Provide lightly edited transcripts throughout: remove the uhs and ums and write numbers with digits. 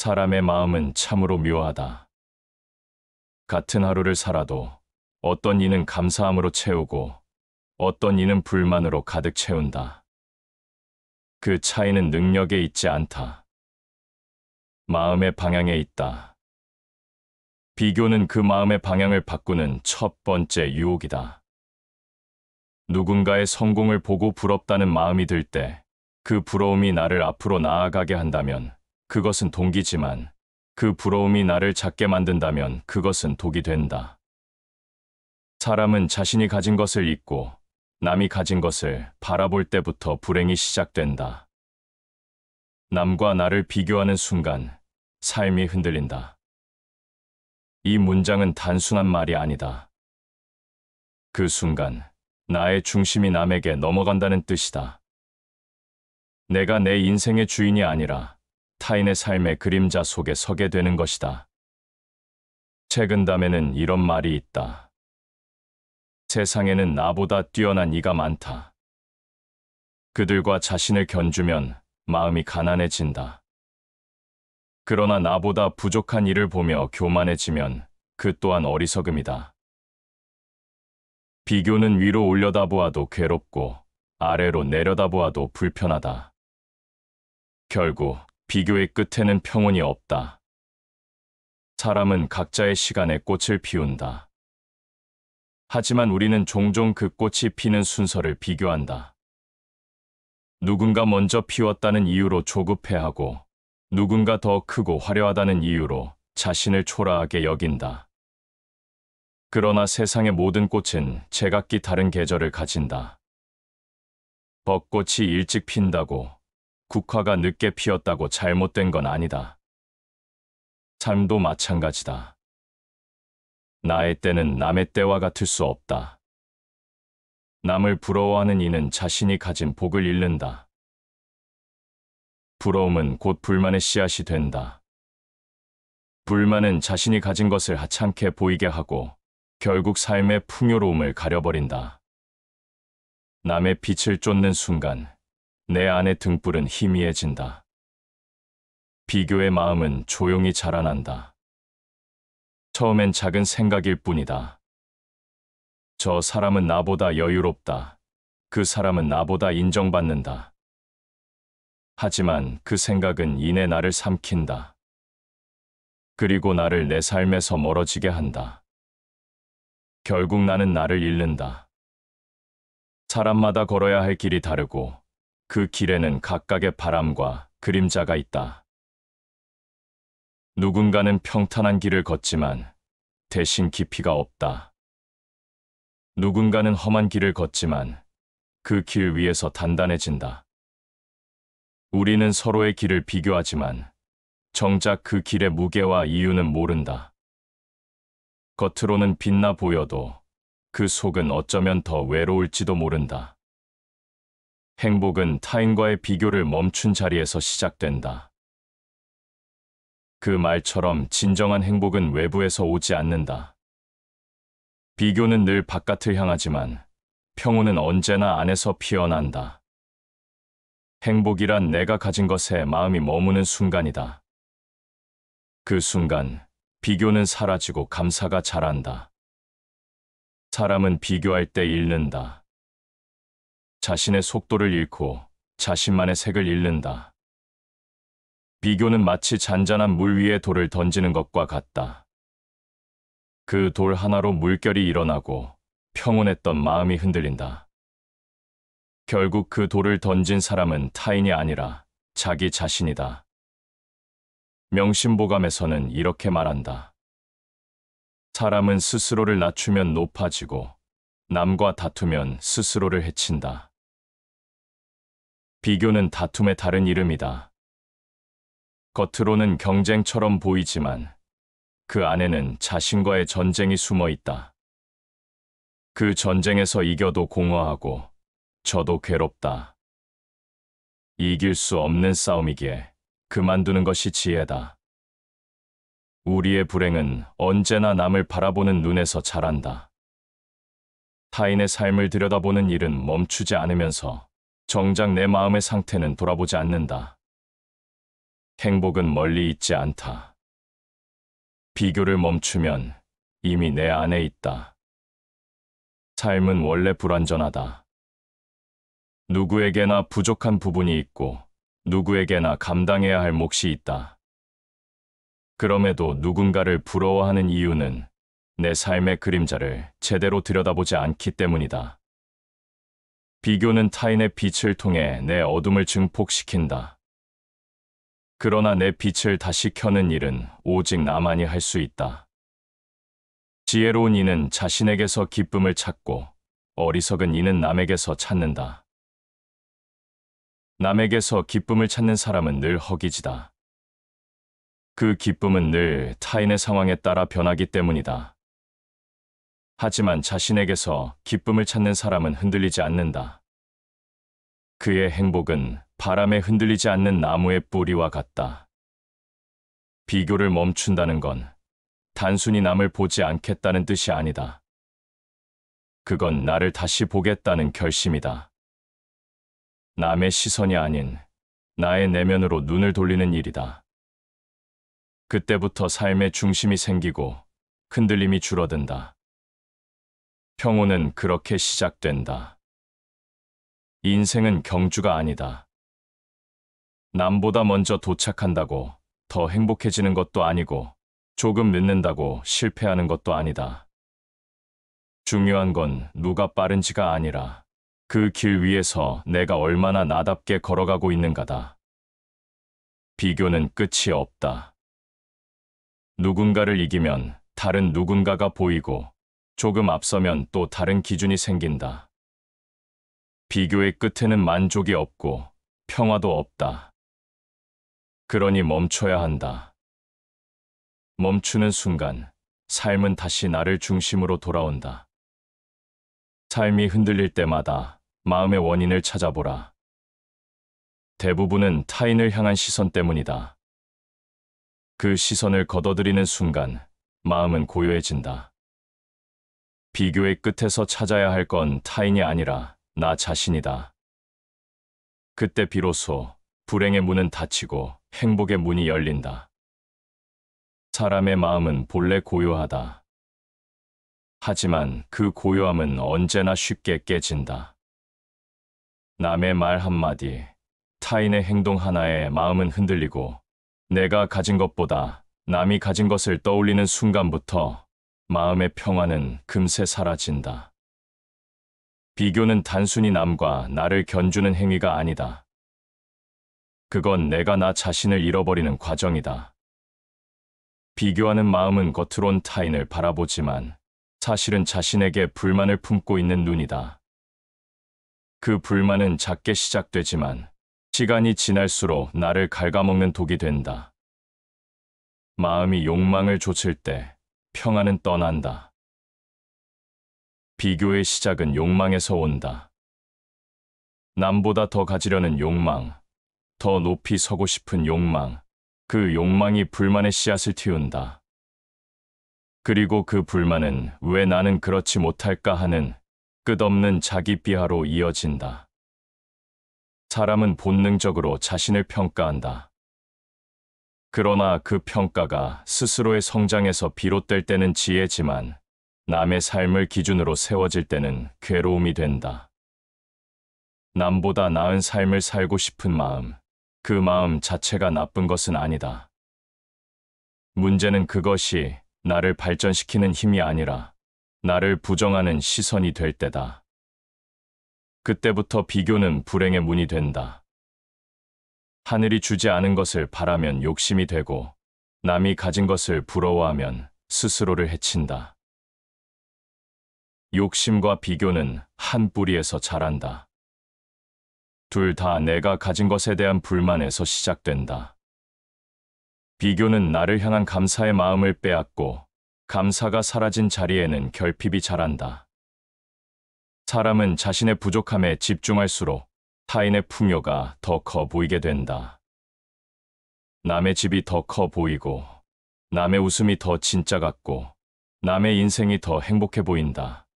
사람의 마음은 참으로 묘하다. 같은 하루를 살아도 어떤 이는 감사함으로 채우고 어떤 이는 불만으로 가득 채운다. 그 차이는 능력에 있지 않다. 마음의 방향에 있다. 비교는 그 마음의 방향을 바꾸는 첫 번째 유혹이다. 누군가의 성공을 보고 부럽다는 마음이 들 때 그 부러움이 나를 앞으로 나아가게 한다면 그것은 동기지만 그 부러움이 나를 작게 만든다면 그것은 독이 된다. 사람은 자신이 가진 것을 잊고 남이 가진 것을 바라볼 때부터 불행이 시작된다. 남과 나를 비교하는 순간 삶이 흔들린다. 이 문장은 단순한 말이 아니다. 그 순간 나의 중심이 남에게 넘어간다는 뜻이다. 내가 내 인생의 주인이 아니라 타인의 삶의 그림자 속에 서게 되는 것이다. 책은 담에는 이런 말이 있다. 세상에는 나보다 뛰어난 이가 많다. 그들과 자신을 견주면 마음이 가난해진다. 그러나 나보다 부족한 이를 보며 교만해지면 그 또한 어리석음이다. 비교는 위로 올려다보아도 괴롭고 아래로 내려다보아도 불편하다. 결국 비교의 끝에는 평온이 없다. 사람은 각자의 시간에 꽃을 피운다. 하지만 우리는 종종 그 꽃이 피는 순서를 비교한다. 누군가 먼저 피웠다는 이유로 조급해하고 누군가 더 크고 화려하다는 이유로 자신을 초라하게 여긴다. 그러나 세상의 모든 꽃은 제각기 다른 계절을 가진다. 벚꽃이 일찍 핀다고 국화가 늦게 피었다고 잘못된 건 아니다. 삶도 마찬가지다. 나의 때는 남의 때와 같을 수 없다. 남을 부러워하는 이는 자신이 가진 복을 잃는다. 부러움은 곧 불만의 씨앗이 된다. 불만은 자신이 가진 것을 하찮게 보이게 하고 결국 삶의 풍요로움을 가려버린다. 남의 빛을 쫓는 순간 내 안의 등불은 희미해진다. 비교의 마음은 조용히 자라난다. 처음엔 작은 생각일 뿐이다. 저 사람은 나보다 여유롭다. 그 사람은 나보다 인정받는다. 하지만 그 생각은 이내 나를 삼킨다. 그리고 나를 내 삶에서 멀어지게 한다. 결국 나는 나를 잃는다. 사람마다 걸어야 할 길이 다르고 그 길에는 각각의 바람과 그림자가 있다. 누군가는 평탄한 길을 걷지만 대신 깊이가 없다. 누군가는 험한 길을 걷지만 그 길 위에서 단단해진다. 우리는 서로의 길을 비교하지만 정작 그 길의 무게와 이유는 모른다. 겉으로는 빛나 보여도 그 속은 어쩌면 더 외로울지도 모른다. 행복은 타인과의 비교를 멈춘 자리에서 시작된다. 그 말처럼 진정한 행복은 외부에서 오지 않는다. 비교는 늘 바깥을 향하지만 평온은 언제나 안에서 피어난다. 행복이란 내가 가진 것에 마음이 머무는 순간이다. 그 순간 비교는 사라지고 감사가 자란다. 사람은 비교할 때 잃는다. 자신의 속도를 잃고 자신만의 색을 잃는다. 비교는 마치 잔잔한 물 위에 돌을 던지는 것과 같다. 그 돌 하나로 물결이 일어나고 평온했던 마음이 흔들린다. 결국 그 돌을 던진 사람은 타인이 아니라 자기 자신이다. 명심보감에서는 이렇게 말한다. 사람은 스스로를 낮추면 높아지고 남과 다투면 스스로를 해친다. 비교는 다툼의 다른 이름이다. 겉으로는 경쟁처럼 보이지만 그 안에는 자신과의 전쟁이 숨어 있다. 그 전쟁에서 이겨도 공허하고 져도 괴롭다. 이길 수 없는 싸움이기에 그만두는 것이 지혜다. 우리의 불행은 언제나 남을 바라보는 눈에서 자란다. 타인의 삶을 들여다보는 일은 멈추지 않으면서 정작 내 마음의 상태는 돌아보지 않는다. 행복은 멀리 있지 않다. 비교를 멈추면 이미 내 안에 있다. 삶은 원래 불완전하다. 누구에게나 부족한 부분이 있고 누구에게나 감당해야 할 몫이 있다. 그럼에도 누군가를 부러워하는 이유는 내 삶의 그림자를 제대로 들여다보지 않기 때문이다. 비교는 타인의 빛을 통해 내 어둠을 증폭시킨다. 그러나 내 빛을 다시 켜는 일은 오직 나만이 할 수 있다. 지혜로운 이는 자신에게서 기쁨을 찾고 어리석은 이는 남에게서 찾는다. 남에게서 기쁨을 찾는 사람은 늘 허기지다. 그 기쁨은 늘 타인의 상황에 따라 변하기 때문이다. 하지만 자신에게서 기쁨을 찾는 사람은 흔들리지 않는다. 그의 행복은 바람에 흔들리지 않는 나무의 뿌리와 같다. 비교를 멈춘다는 건 단순히 남을 보지 않겠다는 뜻이 아니다. 그건 나를 다시 보겠다는 결심이다. 남의 시선이 아닌 나의 내면으로 눈을 돌리는 일이다. 그때부터 삶의 중심이 생기고 흔들림이 줄어든다. 평온은 그렇게 시작된다. 인생은 경주가 아니다. 남보다 먼저 도착한다고 더 행복해지는 것도 아니고 조금 늦는다고 실패하는 것도 아니다. 중요한 건 누가 빠른지가 아니라 그 길 위에서 내가 얼마나 나답게 걸어가고 있는가다. 비교는 끝이 없다. 누군가를 이기면 다른 누군가가 보이고 조금 앞서면 또 다른 기준이 생긴다. 비교의 끝에는 만족이 없고 평화도 없다. 그러니 멈춰야 한다. 멈추는 순간 삶은 다시 나를 중심으로 돌아온다. 삶이 흔들릴 때마다 마음의 원인을 찾아보라. 대부분은 타인을 향한 시선 때문이다. 그 시선을 걷어들이는 순간 마음은 고요해진다. 비교의 끝에서 찾아야 할 건 타인이 아니라 나 자신이다. 그때 비로소 불행의 문은 닫히고 행복의 문이 열린다. 사람의 마음은 본래 고요하다. 하지만 그 고요함은 언제나 쉽게 깨진다. 남의 말 한마디, 타인의 행동 하나에 마음은 흔들리고 내가 가진 것보다 남이 가진 것을 떠올리는 순간부터 마음의 평화는 금세 사라진다. 비교는 단순히 남과 나를 견주는 행위가 아니다. 그건 내가 나 자신을 잃어버리는 과정이다. 비교하는 마음은 겉으론 타인을 바라보지만 사실은 자신에게 불만을 품고 있는 눈이다. 그 불만은 작게 시작되지만 시간이 지날수록 나를 갉아먹는 독이 된다. 마음이 욕망을 좇을 때 평화는 떠난다. 비교의 시작은 욕망에서 온다. 남보다 더 가지려는 욕망, 더 높이 서고 싶은 욕망, 그 욕망이 불만의 씨앗을 틔운다. 그리고 그 불만은 왜 나는 그렇지 못할까 하는 끝없는 자기 비하로 이어진다. 사람은 본능적으로 자신을 평가한다. 그러나 그 평가가 스스로의 성장에서 비롯될 때는 지혜지만 남의 삶을 기준으로 세워질 때는 괴로움이 된다. 남보다 나은 삶을 살고 싶은 마음, 그 마음 자체가 나쁜 것은 아니다. 문제는 그것이 나를 발전시키는 힘이 아니라 나를 부정하는 시선이 될 때다. 그때부터 비교는 불행의 문이 된다. 하늘이 주지 않은 것을 바라면 욕심이 되고 남이 가진 것을 부러워하면 스스로를 해친다. 욕심과 비교는 한 뿌리에서 자란다. 둘 다 내가 가진 것에 대한 불만에서 시작된다. 비교는 나를 향한 감사의 마음을 빼앗고 감사가 사라진 자리에는 결핍이 자란다. 사람은 자신의 부족함에 집중할수록 타인의 풍요가 더 커 보이게 된다. 남의 집이 더 커 보이고 남의 웃음이 더 진짜 같고 남의 인생이 더 행복해 보인다.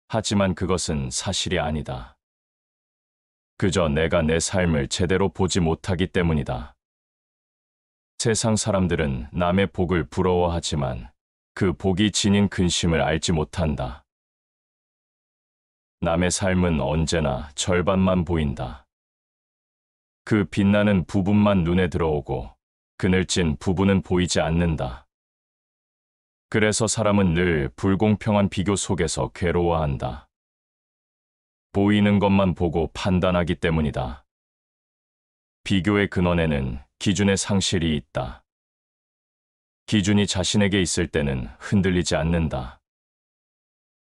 하지만 그것은 사실이 아니다. 그저 내가 내 삶을 제대로 보지 못하기 때문이다. 세상 사람들은 남의 복을 부러워하지만 그 복이 지닌 근심을 알지 못한다. 남의 삶은 언제나 절반만 보인다. 그 빛나는 부분만 눈에 들어오고 그늘진 부분은 보이지 않는다. 그래서 사람은 늘 불공평한 비교 속에서 괴로워한다. 보이는 것만 보고 판단하기 때문이다. 비교의 근원에는 기준의 상실이 있다. 기준이 자신에게 있을 때는 흔들리지 않는다.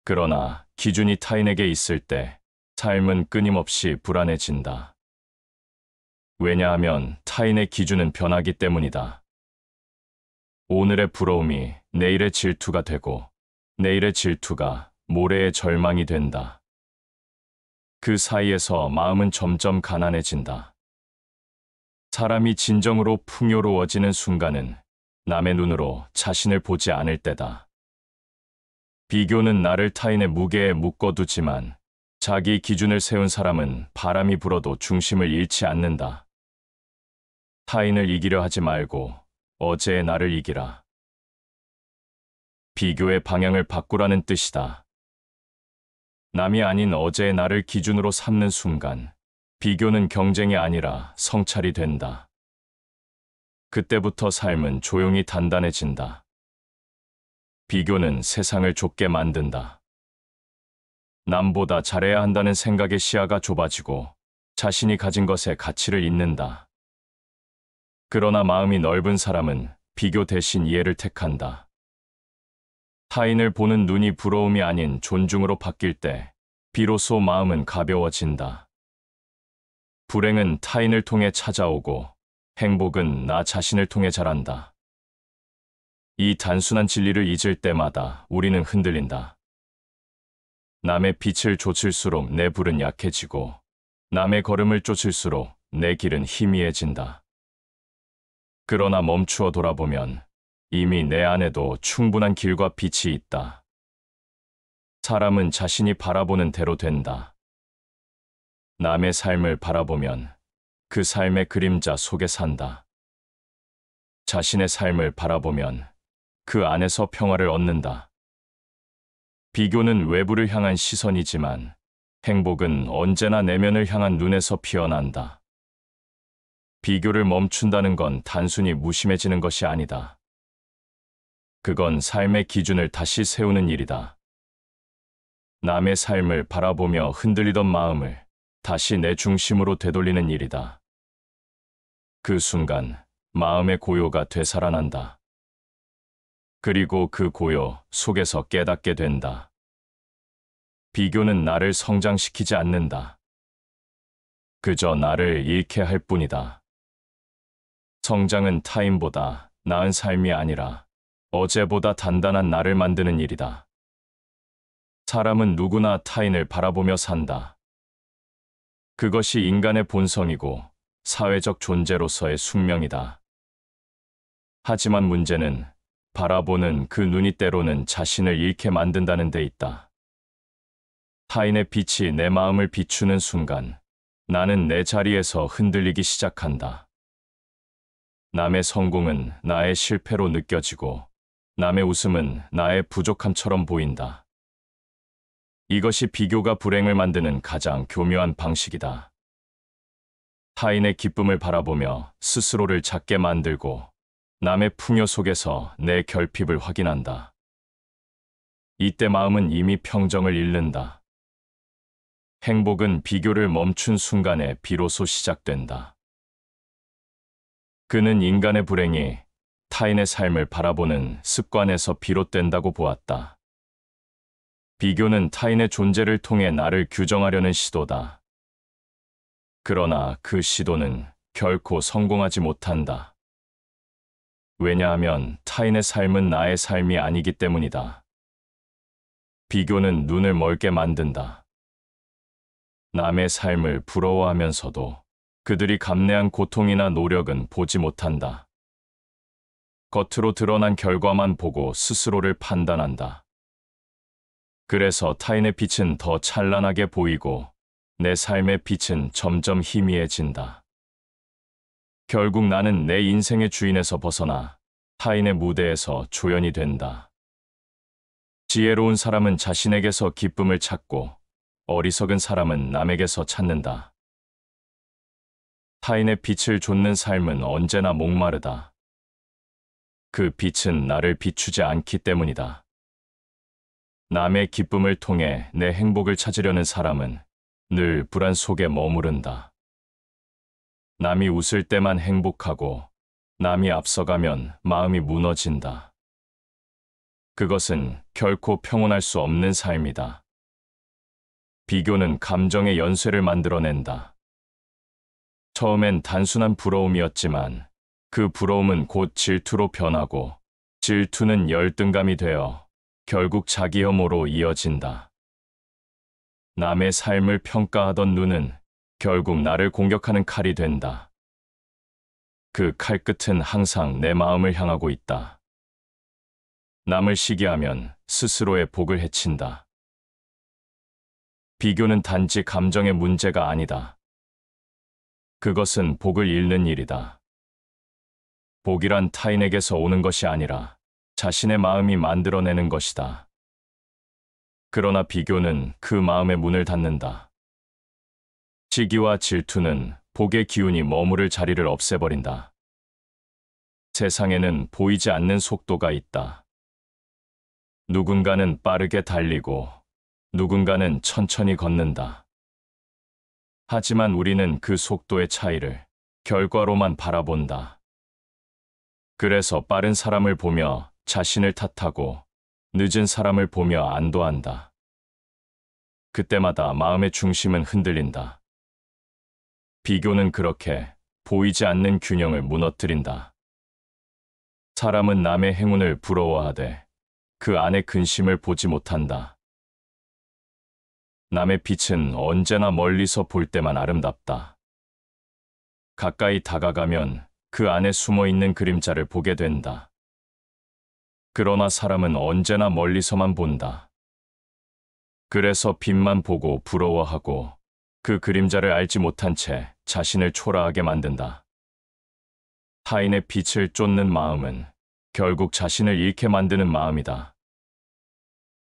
그러나 기준이 타인에게 있을 때 삶은 끊임없이 불안해진다. 왜냐하면 타인의 기준은 변하기 때문이다. 오늘의 부러움이 내일의 질투가 되고 내일의 질투가 모레의 절망이 된다. 그 사이에서 마음은 점점 가난해진다. 사람이 진정으로 풍요로워지는 순간은 남의 눈으로 자신을 보지 않을 때다. 비교는 나를 타인의 무게에 묶어두지만 자기 기준을 세운 사람은 바람이 불어도 중심을 잃지 않는다. 타인을 이기려 하지 말고 어제의 나를 이기라. 비교의 방향을 바꾸라는 뜻이다. 남이 아닌 어제의 나를 기준으로 삼는 순간 비교는 경쟁이 아니라 성찰이 된다. 그때부터 삶은 조용히 단단해진다. 비교는 세상을 좁게 만든다. 남보다 잘해야 한다는 생각의 시야가 좁아지고 자신이 가진 것에 가치를 잃는다. 그러나 마음이 넓은 사람은 비교 대신 이해를 택한다. 타인을 보는 눈이 부러움이 아닌 존중으로 바뀔 때 비로소 마음은 가벼워진다. 불행은 타인을 통해 찾아오고 행복은 나 자신을 통해 자란다. 이 단순한 진리를 잊을 때마다 우리는 흔들린다. 남의 빛을 좇을수록 내 불은 약해지고 남의 걸음을 쫓을수록 내 길은 희미해진다. 그러나 멈추어 돌아보면 이미 내 안에도 충분한 길과 빛이 있다. 사람은 자신이 바라보는 대로 된다. 남의 삶을 바라보면 그 삶의 그림자 속에 산다. 자신의 삶을 바라보면 그 안에서 평화를 얻는다. 비교는 외부를 향한 시선이지만 행복은 언제나 내면을 향한 눈에서 피어난다. 비교를 멈춘다는 건 단순히 무심해지는 것이 아니다. 그건 삶의 기준을 다시 세우는 일이다. 남의 삶을 바라보며 흔들리던 마음을 다시 내 중심으로 되돌리는 일이다. 그 순간 마음의 고요가 되살아난다. 그리고 그 고요 속에서 깨닫게 된다. 비교는 나를 성장시키지 않는다. 그저 나를 잃게 할 뿐이다. 성장은 타인보다 나은 삶이 아니라 어제보다 단단한 나를 만드는 일이다. 사람은 누구나 타인을 바라보며 산다. 그것이 인간의 본성이고 사회적 존재로서의 숙명이다. 하지만 문제는 바라보는 그 눈이 때로는 자신을 잃게 만든다는 데 있다. 타인의 빛이 내 마음을 비추는 순간 나는 내 자리에서 흔들리기 시작한다. 남의 성공은 나의 실패로 느껴지고 남의 웃음은 나의 부족함처럼 보인다. 이것이 비교가 불행을 만드는 가장 교묘한 방식이다. 타인의 기쁨을 바라보며 스스로를 작게 만들고 남의 풍요 속에서 내 결핍을 확인한다. 이때 마음은 이미 평정을 잃는다. 행복은 비교를 멈춘 순간에 비로소 시작된다. 그는 인간의 불행이 타인의 삶을 바라보는 습관에서 비롯된다고 보았다. 비교는 타인의 존재를 통해 나를 규정하려는 시도다. 그러나 그 시도는 결코 성공하지 못한다. 왜냐하면 타인의 삶은 나의 삶이 아니기 때문이다. 비교는 눈을 멀게 만든다. 남의 삶을 부러워하면서도 그들이 감내한 고통이나 노력은 보지 못한다. 겉으로 드러난 결과만 보고 스스로를 판단한다. 그래서 타인의 빛은 더 찬란하게 보이고 내 삶의 빛은 점점 희미해진다. 결국 나는 내 인생의 주인에서 벗어나 타인의 무대에서 조연이 된다. 지혜로운 사람은 자신에게서 기쁨을 찾고 어리석은 사람은 남에게서 찾는다. 타인의 빛을 좇는 삶은 언제나 목마르다. 그 빛은 나를 비추지 않기 때문이다. 남의 기쁨을 통해 내 행복을 찾으려는 사람은 늘 불안 속에 머무른다. 남이 웃을 때만 행복하고 남이 앞서가면 마음이 무너진다. 그것은 결코 평온할 수 없는 삶이다. 비교는 감정의 연쇄를 만들어낸다. 처음엔 단순한 부러움이었지만 그 부러움은 곧 질투로 변하고 질투는 열등감이 되어 결국 자기 혐오로 이어진다. 남의 삶을 평가하던 눈은 결국 나를 공격하는 칼이 된다. 그 칼끝은 항상 내 마음을 향하고 있다. 남을 시기하면 스스로의 복을 해친다. 비교는 단지 감정의 문제가 아니다. 그것은 복을 잃는 일이다. 복이란 타인에게서 오는 것이 아니라 자신의 마음이 만들어내는 것이다. 그러나 비교는 그 마음의 문을 닫는다. 시기와 질투는 복의 기운이 머무를 자리를 없애버린다. 세상에는 보이지 않는 속도가 있다. 누군가는 빠르게 달리고 누군가는 천천히 걷는다. 하지만 우리는 그 속도의 차이를 결과로만 바라본다. 그래서 빠른 사람을 보며 자신을 탓하고 늦은 사람을 보며 안도한다. 그때마다 마음의 중심은 흔들린다. 비교는 그렇게 보이지 않는 균형을 무너뜨린다. 사람은 남의 행운을 부러워하되 그 안의 근심을 보지 못한다. 남의 빛은 언제나 멀리서 볼 때만 아름답다. 가까이 다가가면 그 안에 숨어 있는 그림자를 보게 된다. 그러나 사람은 언제나 멀리서만 본다. 그래서 빛만 보고 부러워하고 그 그림자를 알지 못한 채 자신을 초라하게 만든다. 타인의 빛을 쫓는 마음은 결국 자신을 잃게 만드는 마음이다.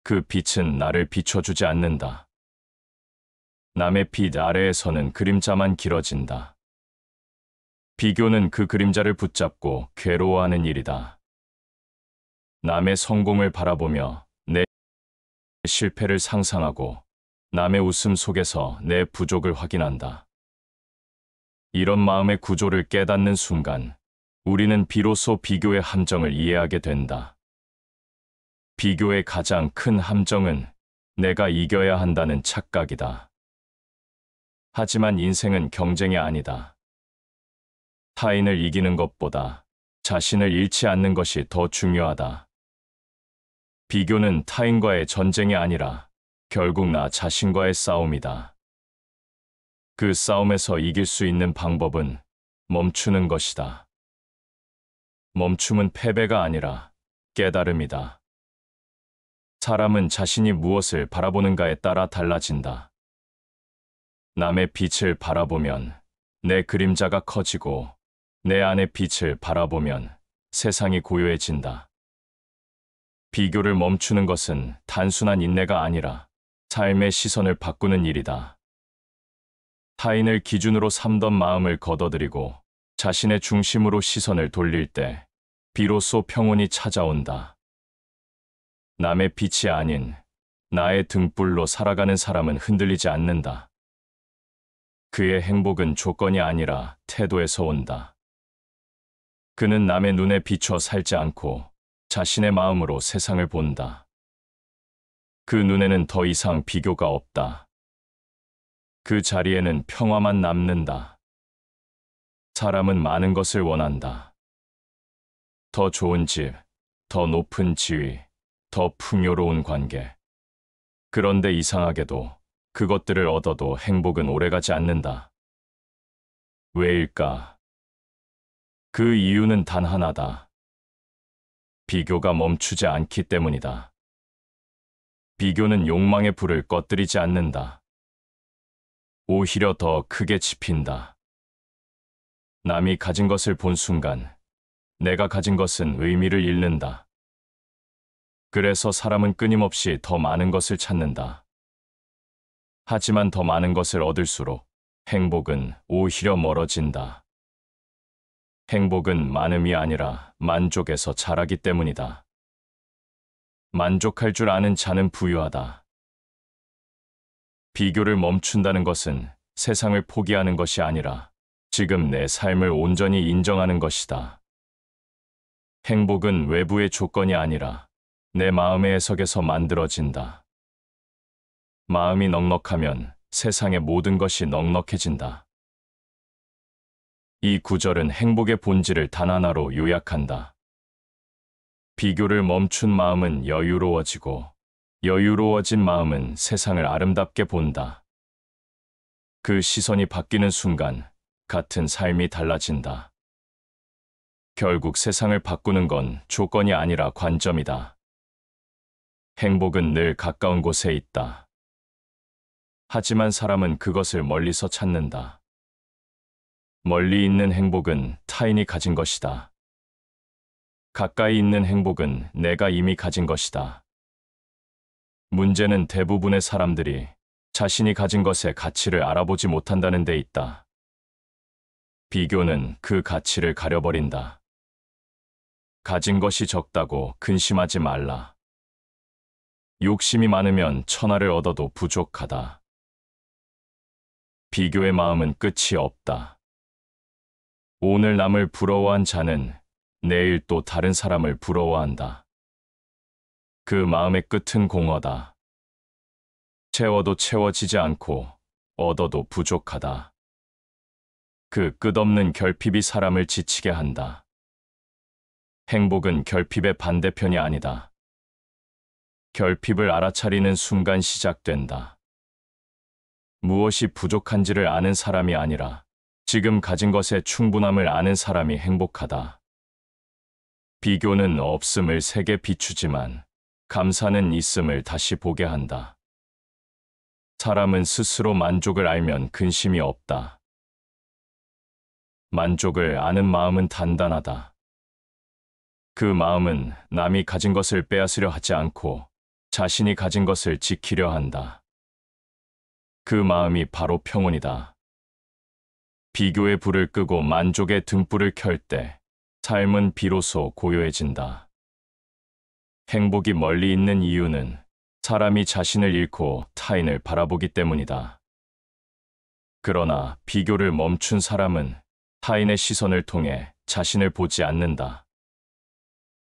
그 빛은 나를 비춰주지 않는다. 남의 빛 아래에서는 그림자만 길어진다. 비교는 그 그림자를 붙잡고 괴로워하는 일이다. 남의 성공을 바라보며 내 실패를 상상하고 남의 웃음 속에서 내 부족을 확인한다. 이런 마음의 구조를 깨닫는 순간 우리는 비로소 비교의 함정을 이해하게 된다. 비교의 가장 큰 함정은 내가 이겨야 한다는 착각이다. 하지만 인생은 경쟁이 아니다. 타인을 이기는 것보다 자신을 잃지 않는 것이 더 중요하다. 비교는 타인과의 전쟁이 아니라 결국 나 자신과의 싸움이다. 그 싸움에서 이길 수 있는 방법은 멈추는 것이다. 멈춤은 패배가 아니라 깨달음이다. 사람은 자신이 무엇을 바라보는가에 따라 달라진다. 남의 빛을 바라보면 내 그림자가 커지고 내 안의 빛을 바라보면 세상이 고요해진다. 비교를 멈추는 것은 단순한 인내가 아니라 삶의 시선을 바꾸는 일이다. 타인을 기준으로 삼던 마음을 걷어들이고 자신의 중심으로 시선을 돌릴 때 비로소 평온이 찾아온다. 남의 빛이 아닌 나의 등불로 살아가는 사람은 흔들리지 않는다. 그의 행복은 조건이 아니라 태도에서 온다. 그는 남의 눈에 비춰 살지 않고 자신의 마음으로 세상을 본다. 그 눈에는 더 이상 비교가 없다. 그 자리에는 평화만 남는다. 사람은 많은 것을 원한다. 더 좋은 집, 더 높은 지위, 더 풍요로운 관계. 그런데 이상하게도 그것들을 얻어도 행복은 오래가지 않는다. 왜일까? 그 이유는 단 하나다. 비교가 멈추지 않기 때문이다. 비교는 욕망의 불을 꺼뜨리지 않는다. 오히려 더 크게 지핀다. 남이 가진 것을 본 순간 내가 가진 것은 의미를 잃는다. 그래서 사람은 끊임없이 더 많은 것을 찾는다. 하지만 더 많은 것을 얻을수록 행복은 오히려 멀어진다. 행복은 많음이 아니라 만족에서 자라기 때문이다. 만족할 줄 아는 자는 부유하다. 비교를 멈춘다는 것은 세상을 포기하는 것이 아니라 지금 내 삶을 온전히 인정하는 것이다. 행복은 외부의 조건이 아니라 내 마음의 해석에서 만들어진다. 마음이 넉넉하면 세상의 모든 것이 넉넉해진다. 이 구절은 행복의 본질을 단 하나로 요약한다. 비교를 멈춘 마음은 여유로워지고 여유로워진 마음은 세상을 아름답게 본다. 그 시선이 바뀌는 순간 같은 삶이 달라진다. 결국 세상을 바꾸는 건 조건이 아니라 관점이다. 행복은 늘 가까운 곳에 있다. 하지만 사람은 그것을 멀리서 찾는다. 멀리 있는 행복은 타인이 가진 것이다. 가까이 있는 행복은 내가 이미 가진 것이다. 문제는 대부분의 사람들이 자신이 가진 것의 가치를 알아보지 못한다는 데 있다. 비교는 그 가치를 가려버린다. 가진 것이 적다고 근심하지 말라. 욕심이 많으면 천하를 얻어도 부족하다. 비교의 마음은 끝이 없다. 오늘 남을 부러워한 자는 내일 또 다른 사람을 부러워한다. 그 마음의 끝은 공허다. 채워도 채워지지 않고 얻어도 부족하다. 그 끝없는 결핍이 사람을 지치게 한다. 행복은 결핍의 반대편이 아니다. 결핍을 알아차리는 순간 시작된다. 무엇이 부족한지를 아는 사람이 아니라 지금 가진 것의 충분함을 아는 사람이 행복하다. 비교는 없음을 세게 비추지만 감사는 있음을 다시 보게 한다. 사람은 스스로 만족을 알면 근심이 없다. 만족을 아는 마음은 단단하다. 그 마음은 남이 가진 것을 빼앗으려 하지 않고 자신이 가진 것을 지키려 한다. 그 마음이 바로 평온이다. 비교의 불을 끄고 만족의 등불을 켤 때 삶은 비로소 고요해진다. 행복이 멀리 있는 이유는 사람이 자신을 잃고 타인을 바라보기 때문이다. 그러나 비교를 멈춘 사람은 타인의 시선을 통해 자신을 보지 않는다.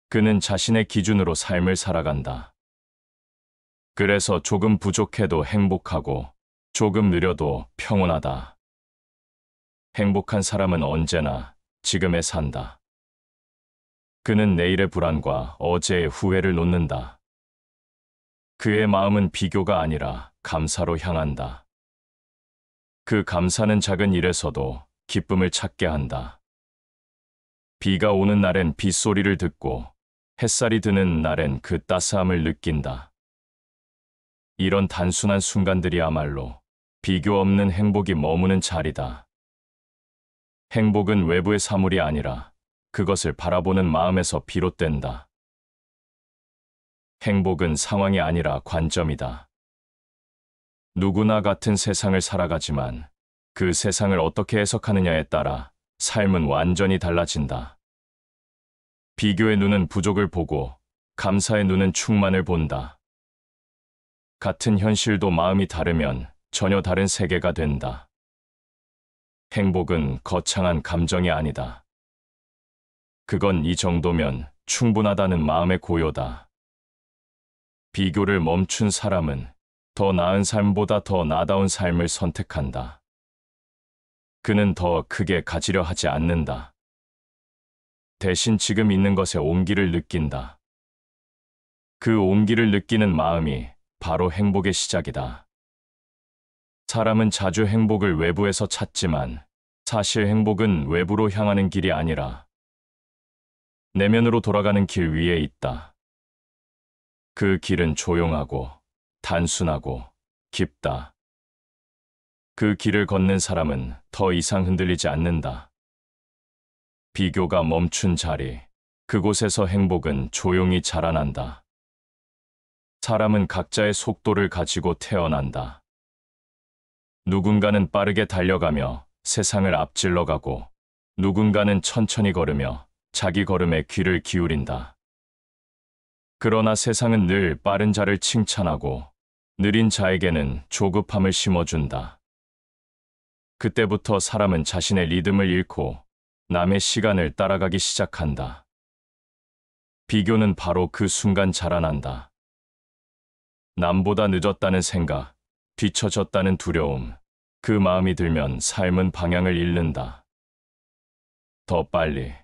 그는 자신의 기준으로 삶을 살아간다. 그래서 조금 부족해도 행복하고 조금 느려도 평온하다. 행복한 사람은 언제나 지금에 산다. 그는 내일의 불안과 어제의 후회를 놓는다. 그의 마음은 비교가 아니라 감사로 향한다. 그 감사는 작은 일에서도 기쁨을 찾게 한다. 비가 오는 날엔 빗소리를 듣고 햇살이 드는 날엔 그 따스함을 느낀다. 이런 단순한 순간들이야말로 비교 없는 행복이 머무는 자리다. 행복은 외부의 사물이 아니라 그것을 바라보는 마음에서 비롯된다. 행복은 상황이 아니라 관점이다. 누구나 같은 세상을 살아가지만 그 세상을 어떻게 해석하느냐에 따라 삶은 완전히 달라진다. 비교의 눈은 부족을 보고 감사의 눈은 충만을 본다. 같은 현실도 마음이 다르면 전혀 다른 세계가 된다. 행복은 거창한 감정이 아니다. 그건 이 정도면 충분하다는 마음의 고요다. 비교를 멈춘 사람은 더 나은 삶보다 더 나다운 삶을 선택한다. 그는 더 크게 가지려 하지 않는다. 대신 지금 있는 것에 온기를 느낀다. 그 온기를 느끼는 마음이 바로 행복의 시작이다. 사람은 자주 행복을 외부에서 찾지만 사실 행복은 외부로 향하는 길이 아니라 내면으로 돌아가는 길 위에 있다. 그 길은 조용하고 단순하고 깊다. 그 길을 걷는 사람은 더 이상 흔들리지 않는다. 비교가 멈춘 자리, 그곳에서 행복은 조용히 자라난다. 사람은 각자의 속도를 가지고 태어난다. 누군가는 빠르게 달려가며 세상을 앞질러 가고, 누군가는 천천히 걸으며 자기 걸음에 귀를 기울인다. 그러나 세상은 늘 빠른 자를 칭찬하고 느린 자에게는 조급함을 심어준다. 그때부터 사람은 자신의 리듬을 잃고 남의 시간을 따라가기 시작한다. 비교는 바로 그 순간 자라난다. 남보다 늦었다는 생각, 뒤처졌다는 두려움, 그 마음이 들면 삶은 방향을 잃는다. 더 빨리,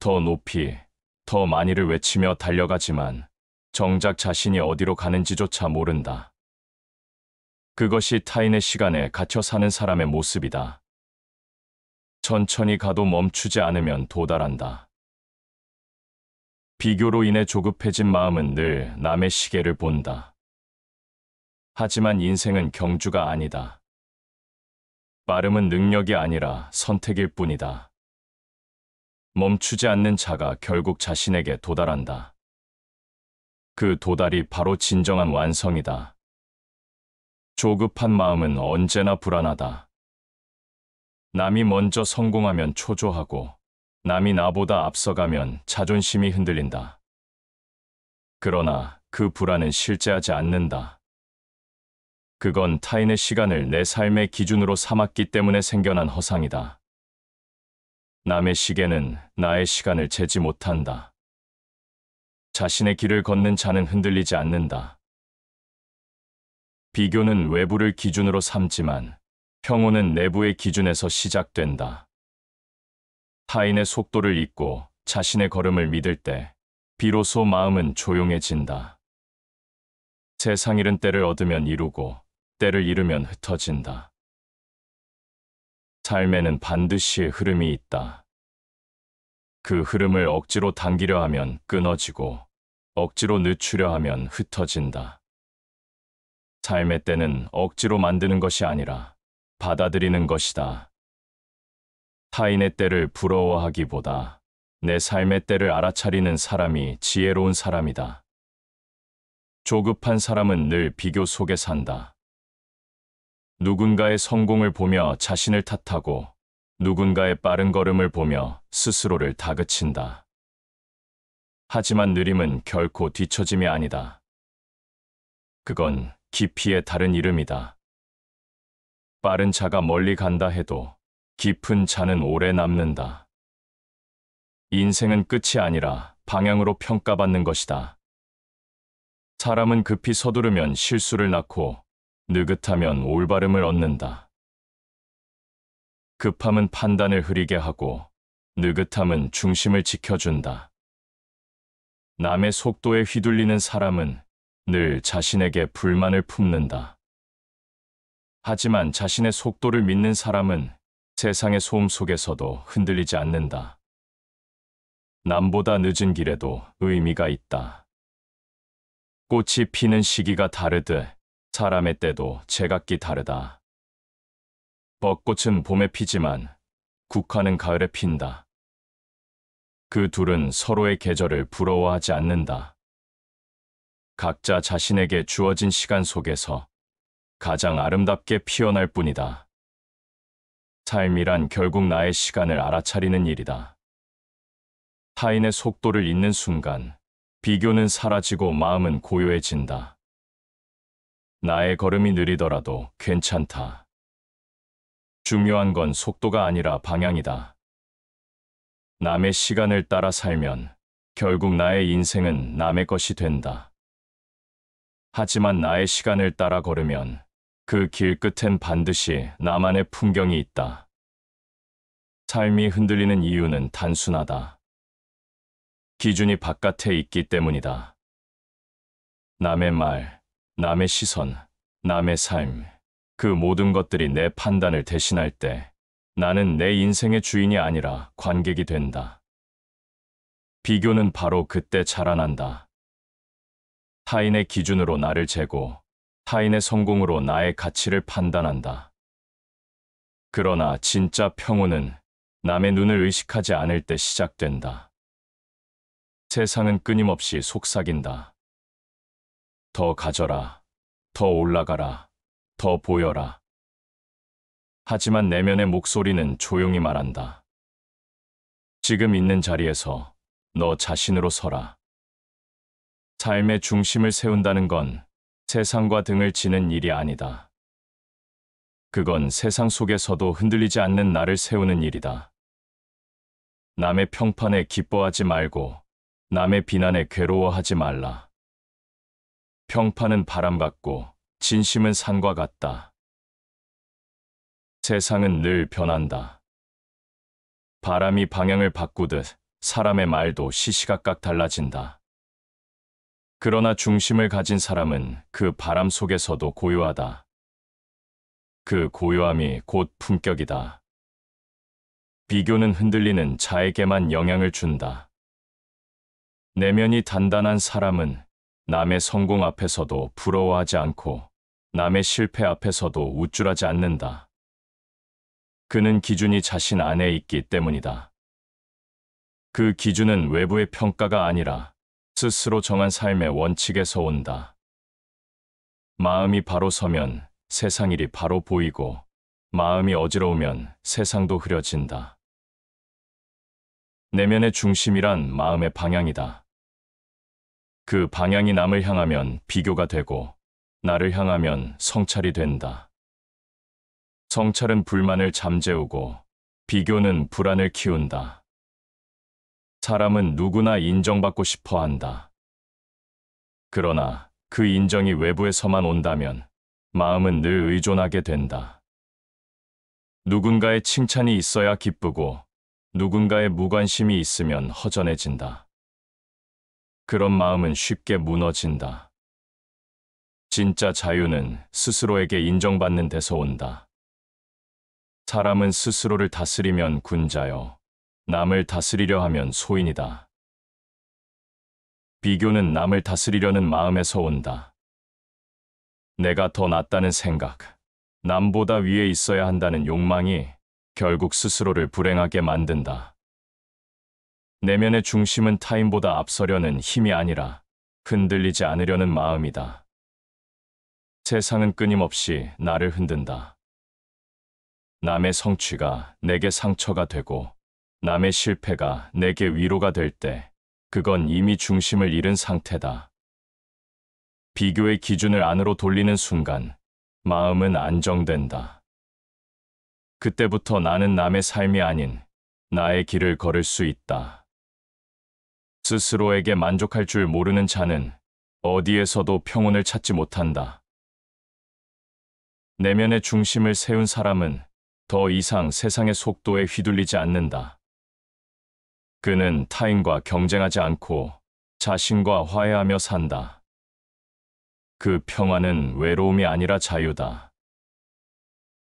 더 높이, 더 많이를 외치며 달려가지만 정작 자신이 어디로 가는지조차 모른다. 그것이 타인의 시간에 갇혀 사는 사람의 모습이다. 천천히 가도 멈추지 않으면 도달한다. 비교로 인해 조급해진 마음은 늘 남의 시계를 본다. 하지만 인생은 경주가 아니다. 빠름은 능력이 아니라 선택일 뿐이다. 멈추지 않는 자가 결국 자신에게 도달한다. 그 도달이 바로 진정한 완성이다. 조급한 마음은 언제나 불안하다. 남이 먼저 성공하면 초조하고, 남이 나보다 앞서가면 자존심이 흔들린다. 그러나 그 불안은 실제하지 않는다. 그건 타인의 시간을 내 삶의 기준으로 삼았기 때문에 생겨난 허상이다. 남의 시계는 나의 시간을 재지 못한다. 자신의 길을 걷는 자는 흔들리지 않는다. 비교는 외부를 기준으로 삼지만 평온은 내부의 기준에서 시작된다. 타인의 속도를 잊고 자신의 걸음을 믿을 때 비로소 마음은 조용해진다. 세상 잃은 때를 얻으면 이루고 때를 잃으면 흩어진다. 삶에는 반드시 흐름이 있다. 그 흐름을 억지로 당기려 하면 끊어지고 억지로 늦추려 하면 흩어진다. 삶의 때는 억지로 만드는 것이 아니라 받아들이는 것이다. 타인의 때를 부러워하기보다 내 삶의 때를 알아차리는 사람이 지혜로운 사람이다. 조급한 사람은 늘 비교 속에 산다. 누군가의 성공을 보며 자신을 탓하고 누군가의 빠른 걸음을 보며 스스로를 다그친다. 하지만 느림은 결코 뒤처짐이 아니다. 그건 깊이의 다른 이름이다. 빠른 자가 멀리 간다 해도 깊은 자는 오래 남는다. 인생은 끝이 아니라 방향으로 평가받는 것이다. 사람은 급히 서두르면 실수를 낳고 느긋하면 올바름을 얻는다. 급함은 판단을 흐리게 하고 느긋함은 중심을 지켜준다. 남의 속도에 휘둘리는 사람은 늘 자신에게 불만을 품는다. 하지만 자신의 속도를 믿는 사람은 세상의 소음 속에서도 흔들리지 않는다. 남보다 늦은 길에도 의미가 있다. 꽃이 피는 시기가 다르듯 사람의 때도 제각기 다르다. 벚꽃은 봄에 피지만 국화는 가을에 핀다. 그 둘은 서로의 계절을 부러워하지 않는다. 각자 자신에게 주어진 시간 속에서 가장 아름답게 피어날 뿐이다. 삶이란 결국 나의 시간을 알아차리는 일이다. 타인의 속도를 잇는 순간 비교는 사라지고 마음은 고요해진다. 나의 걸음이 느리더라도 괜찮다. 중요한 건 속도가 아니라 방향이다. 남의 시간을 따라 살면 결국 나의 인생은 남의 것이 된다. 하지만 나의 시간을 따라 걸으면 그 길 끝엔 반드시 나만의 풍경이 있다. 삶이 흔들리는 이유는 단순하다. 기준이 바깥에 있기 때문이다. 남의 말, 남의 시선, 남의 삶, 그 모든 것들이 내 판단을 대신할 때 나는 내 인생의 주인이 아니라 관객이 된다. 비교는 바로 그때 자라난다. 타인의 기준으로 나를 재고 타인의 성공으로 나의 가치를 판단한다. 그러나 진짜 평온은 남의 눈을 의식하지 않을 때 시작된다. 세상은 끊임없이 속삭인다. 더 가져라, 더 올라가라, 더 보여라. 하지만 내면의 목소리는 조용히 말한다. 지금 있는 자리에서 너 자신으로 서라. 삶의 중심을 세운다는 건 세상과 등을 지는 일이 아니다. 그건 세상 속에서도 흔들리지 않는 나를 세우는 일이다. 남의 평판에 기뻐하지 말고 남의 비난에 괴로워하지 말라. 평판은 바람 같고 진심은 산과 같다. 세상은 늘 변한다. 바람이 방향을 바꾸듯 사람의 말도 시시각각 달라진다. 그러나 중심을 가진 사람은 그 바람 속에서도 고요하다. 그 고요함이 곧 품격이다. 비교는 흔들리는 자에게만 영향을 준다. 내면이 단단한 사람은 남의 성공 앞에서도 부러워하지 않고 남의 실패 앞에서도 우쭐하지 않는다. 그는 기준이 자신 안에 있기 때문이다. 그 기준은 외부의 평가가 아니라 스스로 정한 삶의 원칙에서 온다. 마음이 바로 서면 세상 일이 바로 보이고 마음이 어지러우면 세상도 흐려진다. 내면의 중심이란 마음의 방향이다. 그 방향이 남을 향하면 비교가 되고 나를 향하면 성찰이 된다. 성찰은 불만을 잠재우고 비교는 불안을 키운다. 사람은 누구나 인정받고 싶어 한다. 그러나 그 인정이 외부에서만 온다면 마음은 늘 의존하게 된다. 누군가의 칭찬이 있어야 기쁘고 누군가의 무관심이 있으면 허전해진다. 그런 마음은 쉽게 무너진다. 진짜 자유는 스스로에게 인정받는 데서 온다. 사람은 스스로를 다스리면 군자요, 남을 다스리려 하면 소인이다. 비교는 남을 다스리려는 마음에서 온다. 내가 더 낫다는 생각, 남보다 위에 있어야 한다는 욕망이 결국 스스로를 불행하게 만든다. 내면의 중심은 타인보다 앞서려는 힘이 아니라 흔들리지 않으려는 마음이다. 세상은 끊임없이 나를 흔든다. 남의 성취가 내게 상처가 되고 남의 실패가 내게 위로가 될 때 그건 이미 중심을 잃은 상태다. 비교의 기준을 안으로 돌리는 순간 마음은 안정된다. 그때부터 나는 남의 삶이 아닌 나의 길을 걸을 수 있다. 스스로에게 만족할 줄 모르는 자는 어디에서도 평온을 찾지 못한다. 내면의 중심을 세운 사람은 더 이상 세상의 속도에 휘둘리지 않는다. 그는 타인과 경쟁하지 않고 자신과 화해하며 산다. 그 평화는 외로움이 아니라 자유다.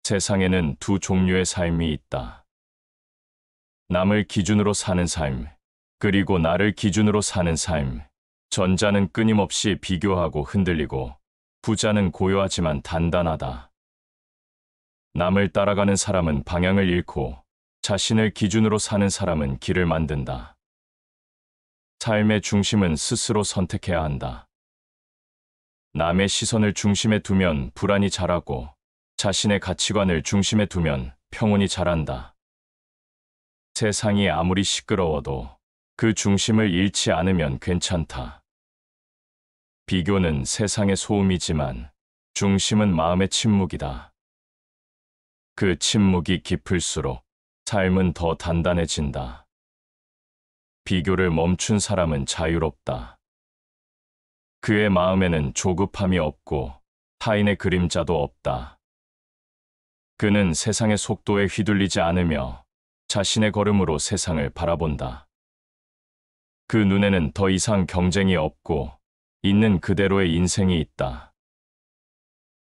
세상에는 두 종류의 삶이 있다. 남을 기준으로 사는 삶, 그리고 나를 기준으로 사는 삶. 전자는 끊임없이 비교하고 흔들리고, 부자는 고요하지만 단단하다. 남을 따라가는 사람은 방향을 잃고, 자신을 기준으로 사는 사람은 길을 만든다. 삶의 중심은 스스로 선택해야 한다. 남의 시선을 중심에 두면 불안이 자라고, 자신의 가치관을 중심에 두면 평온이 자란다. 세상이 아무리 시끄러워도 그 중심을 잃지 않으면 괜찮다. 비교는 세상의 소음이지만 중심은 마음의 침묵이다. 그 침묵이 깊을수록 삶은 더 단단해진다. 비교를 멈춘 사람은 자유롭다. 그의 마음에는 조급함이 없고 타인의 그림자도 없다. 그는 세상의 속도에 휘둘리지 않으며 자신의 걸음으로 세상을 바라본다. 그 눈에는 더 이상 경쟁이 없고 있는 그대로의 인생이 있다.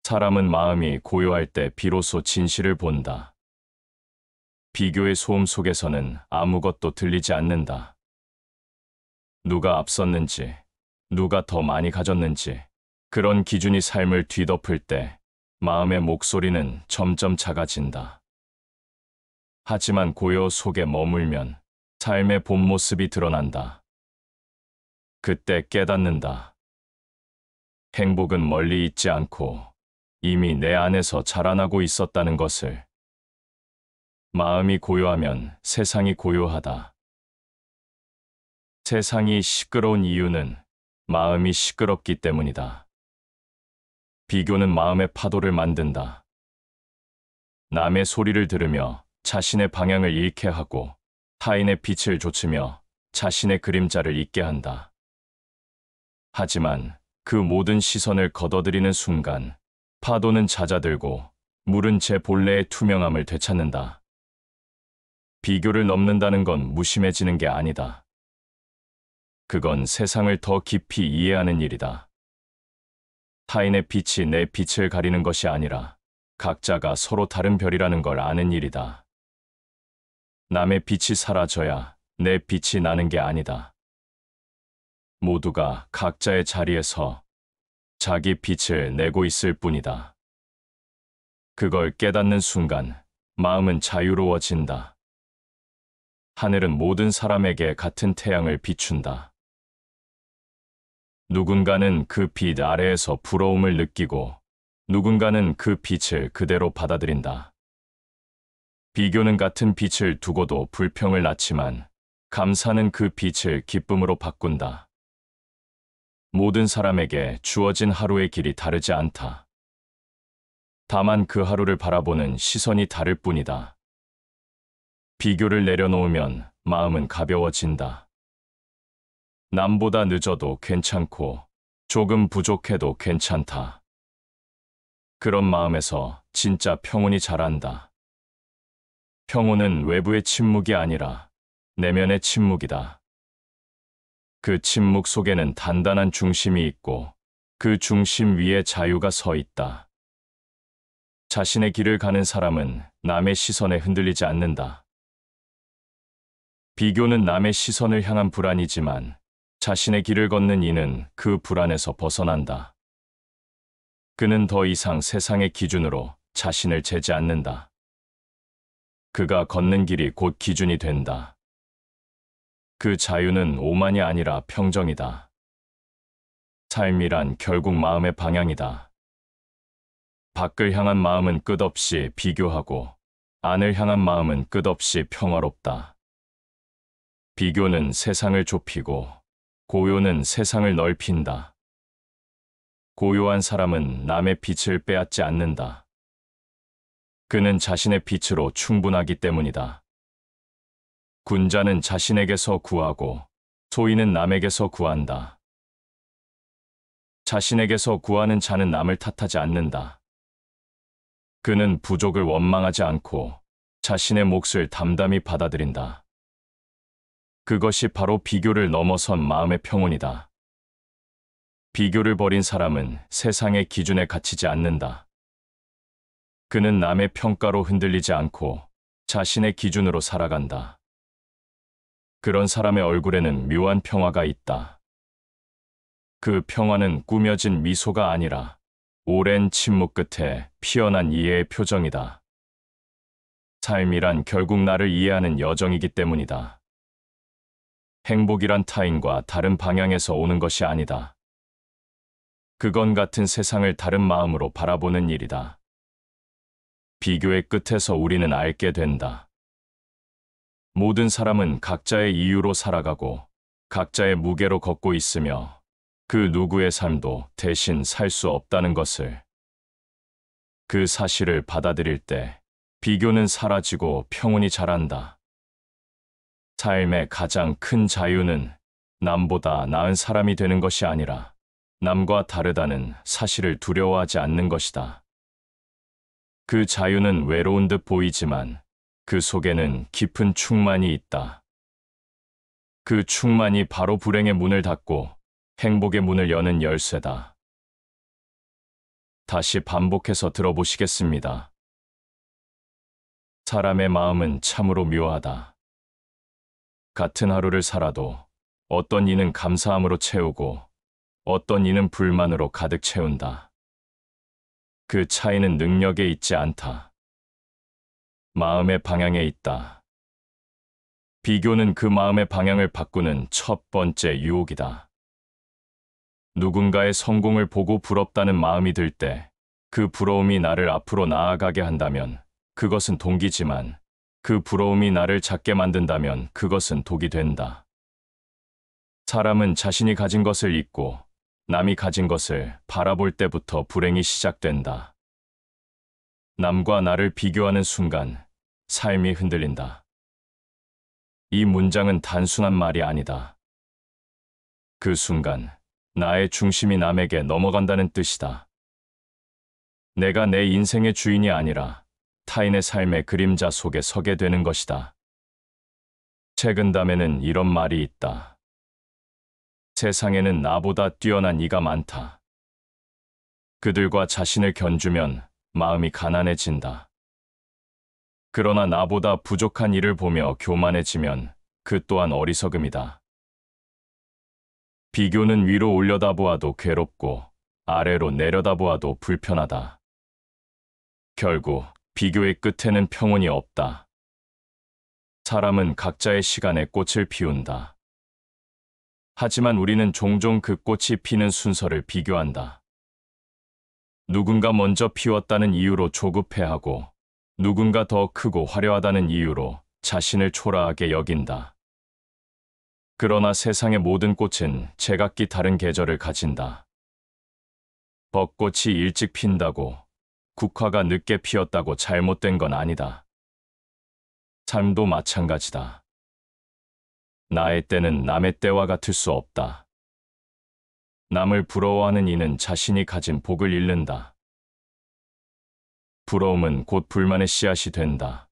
사람은 마음이 고요할 때 비로소 진실을 본다. 비교의 소음 속에서는 아무것도 들리지 않는다. 누가 앞섰는지, 누가 더 많이 가졌는지, 그런 기준이 삶을 뒤덮을 때 마음의 목소리는 점점 작아진다. 하지만 고요 속에 머물면 삶의 본 모습이 드러난다. 그때 깨닫는다. 행복은 멀리 있지 않고 이미 내 안에서 자라나고 있었다는 것을. 마음이 고요하면 세상이 고요하다. 세상이 시끄러운 이유는 마음이 시끄럽기 때문이다. 비교는 마음의 파도를 만든다. 남의 소리를 들으며 자신의 방향을 잃게 하고 타인의 빛을 좇으며 자신의 그림자를 잊게 한다. 하지만 그 모든 시선을 걷어들이는 순간 파도는 잦아들고 물은 제 본래의 투명함을 되찾는다. 비교를 넘는다는 건 무심해지는 게 아니다. 그건 세상을 더 깊이 이해하는 일이다. 타인의 빛이 내 빛을 가리는 것이 아니라 각자가 서로 다른 별이라는 걸 아는 일이다. 남의 빛이 사라져야 내 빛이 나는 게 아니다. 모두가 각자의 자리에서 자기 빛을 내고 있을 뿐이다. 그걸 깨닫는 순간 마음은 자유로워진다. 하늘은 모든 사람에게 같은 태양을 비춘다. 누군가는 그 빛 아래에서 부러움을 느끼고 누군가는 그 빛을 그대로 받아들인다. 비교는 같은 빛을 두고도 불평을 낳지만 감사는 그 빛을 기쁨으로 바꾼다. 모든 사람에게 주어진 하루의 길이 다르지 않다. 다만 그 하루를 바라보는 시선이 다를 뿐이다. 비교를 내려놓으면 마음은 가벼워진다. 남보다 늦어도 괜찮고 조금 부족해도 괜찮다. 그런 마음에서 진짜 평온이 자란다. 평온은 외부의 침묵이 아니라 내면의 침묵이다. 그 침묵 속에는 단단한 중심이 있고 그 중심 위에 자유가 서 있다. 자신의 길을 가는 사람은 남의 시선에 흔들리지 않는다. 비교는 남의 시선을 향한 불안이지만 자신의 길을 걷는 이는 그 불안에서 벗어난다. 그는 더 이상 세상의 기준으로 자신을 재지 않는다. 그가 걷는 길이 곧 기준이 된다. 그 자유는 오만이 아니라 평정이다. 삶이란 결국 마음의 방향이다. 밖을 향한 마음은 끝없이 비교하고 안을 향한 마음은 끝없이 평화롭다. 비교는 세상을 좁히고 고요는 세상을 넓힌다. 고요한 사람은 남의 빛을 빼앗지 않는다. 그는 자신의 빛으로 충분하기 때문이다. 군자는 자신에게서 구하고 소인은 남에게서 구한다. 자신에게서 구하는 자는 남을 탓하지 않는다. 그는 부족을 원망하지 않고 자신의 몫을 담담히 받아들인다. 그것이 바로 비교를 넘어선 마음의 평온이다. 비교를 버린 사람은 세상의 기준에 갇히지 않는다. 그는 남의 평가로 흔들리지 않고 자신의 기준으로 살아간다. 그런 사람의 얼굴에는 묘한 평화가 있다. 그 평화는 꾸며진 미소가 아니라 오랜 침묵 끝에 피어난 이해의 표정이다. 삶이란 결국 나를 이해하는 여정이기 때문이다. 행복이란 타인과 다른 방향에서 오는 것이 아니다. 그건 같은 세상을 다른 마음으로 바라보는 일이다. 비교의 끝에서 우리는 알게 된다. 모든 사람은 각자의 이유로 살아가고 각자의 무게로 걷고 있으며 그 누구의 삶도 대신 살 수 없다는 것을. 그 사실을 받아들일 때 비교는 사라지고 평온이 자란다. 삶의 가장 큰 자유는 남보다 나은 사람이 되는 것이 아니라 남과 다르다는 사실을 두려워하지 않는 것이다. 그 자유는 외로운 듯 보이지만 그 속에는 깊은 충만이 있다. 그 충만이 바로 불행의 문을 닫고 행복의 문을 여는 열쇠다. 다시 반복해서 들어보시겠습니다. 사람의 마음은 참으로 묘하다. 같은 하루를 살아도 어떤 이는 감사함으로 채우고 어떤 이는 불만으로 가득 채운다. 그 차이는 능력에 있지 않다. 마음의 방향에 있다. 비교는 그 마음의 방향을 바꾸는 첫 번째 유혹이다. 누군가의 성공을 보고 부럽다는 마음이 들 때, 그 부러움이 나를 앞으로 나아가게 한다면 그것은 동기지만, 그 부러움이 나를 작게 만든다면 그것은 독이 된다. 사람은 자신이 가진 것을 잊고 남이 가진 것을 바라볼 때부터 불행이 시작된다. 남과 나를 비교하는 순간 삶이 흔들린다. 이 문장은 단순한 말이 아니다. 그 순간 나의 중심이 남에게 넘어간다는 뜻이다. 내가 내 인생의 주인이 아니라 타인의 삶의 그림자 속에 서게 되는 것이다. 책은담에는 이런 말이 있다. 세상에는 나보다 뛰어난 이가 많다. 그들과 자신을 견주면 마음이 가난해진다. 그러나 나보다 부족한 이를 보며 교만해지면 그 또한 어리석음이다. 비교는 위로 올려다보아도 괴롭고 아래로 내려다보아도 불편하다. 결국 비교의 끝에는 평온이 없다. 사람은 각자의 시간에 꽃을 피운다. 하지만 우리는 종종 그 꽃이 피는 순서를 비교한다. 누군가 먼저 피웠다는 이유로 조급해하고 누군가 더 크고 화려하다는 이유로 자신을 초라하게 여긴다. 그러나 세상의 모든 꽃은 제각기 다른 계절을 가진다. 벚꽃이 일찍 핀다고, 국화가 늦게 피었다고 잘못된 건 아니다. 삶도 마찬가지다. 나의 때는 남의 때와 같을 수 없다. 남을 부러워하는 이는 자신이 가진 복을 잃는다. 부러움은 곧 불만의 씨앗이 된다.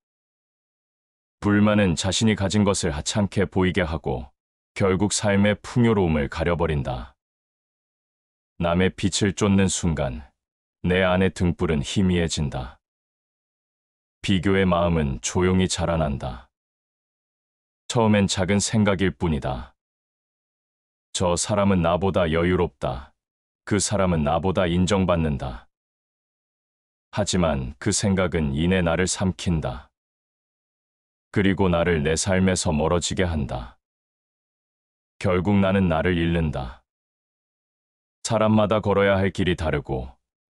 불만은 자신이 가진 것을 하찮게 보이게 하고 결국 삶의 풍요로움을 가려버린다. 남의 빛을 쫓는 순간 내 안의 등불은 희미해진다. 비교의 마음은 조용히 자라난다. 처음엔 작은 생각일 뿐이다. 저 사람은 나보다 여유롭다. 그 사람은 나보다 인정받는다. 하지만 그 생각은 이내 나를 삼킨다. 그리고 나를 내 삶에서 멀어지게 한다. 결국 나는 나를 잃는다. 사람마다 걸어야 할 길이 다르고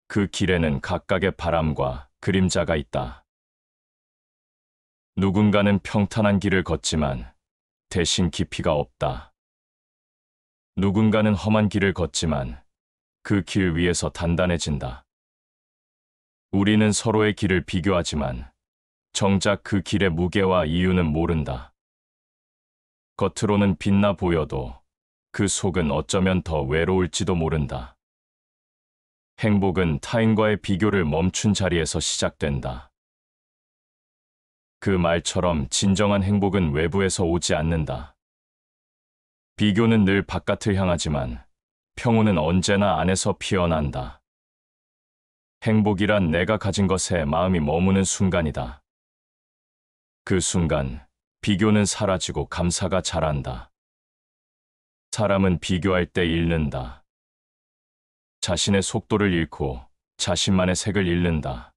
그 길에는 각각의 바람과 그림자가 있다. 누군가는 평탄한 길을 걷지만 대신 깊이가 없다. 누군가는 험한 길을 걷지만 그 길 위에서 단단해진다. 우리는 서로의 길을 비교하지만 정작 그 길의 무게와 이유는 모른다. 겉으로는 빛나 보여도 그 속은 어쩌면 더 외로울지도 모른다. 행복은 타인과의 비교를 멈춘 자리에서 시작된다. 그 말처럼 진정한 행복은 외부에서 오지 않는다. 비교는 늘 바깥을 향하지만 평온은 언제나 안에서 피어난다. 행복이란 내가 가진 것에 마음이 머무는 순간이다. 그 순간 비교는 사라지고 감사가 자란다. 사람은 비교할 때 잃는다. 자신의 속도를 잃고 자신만의 색을 잃는다.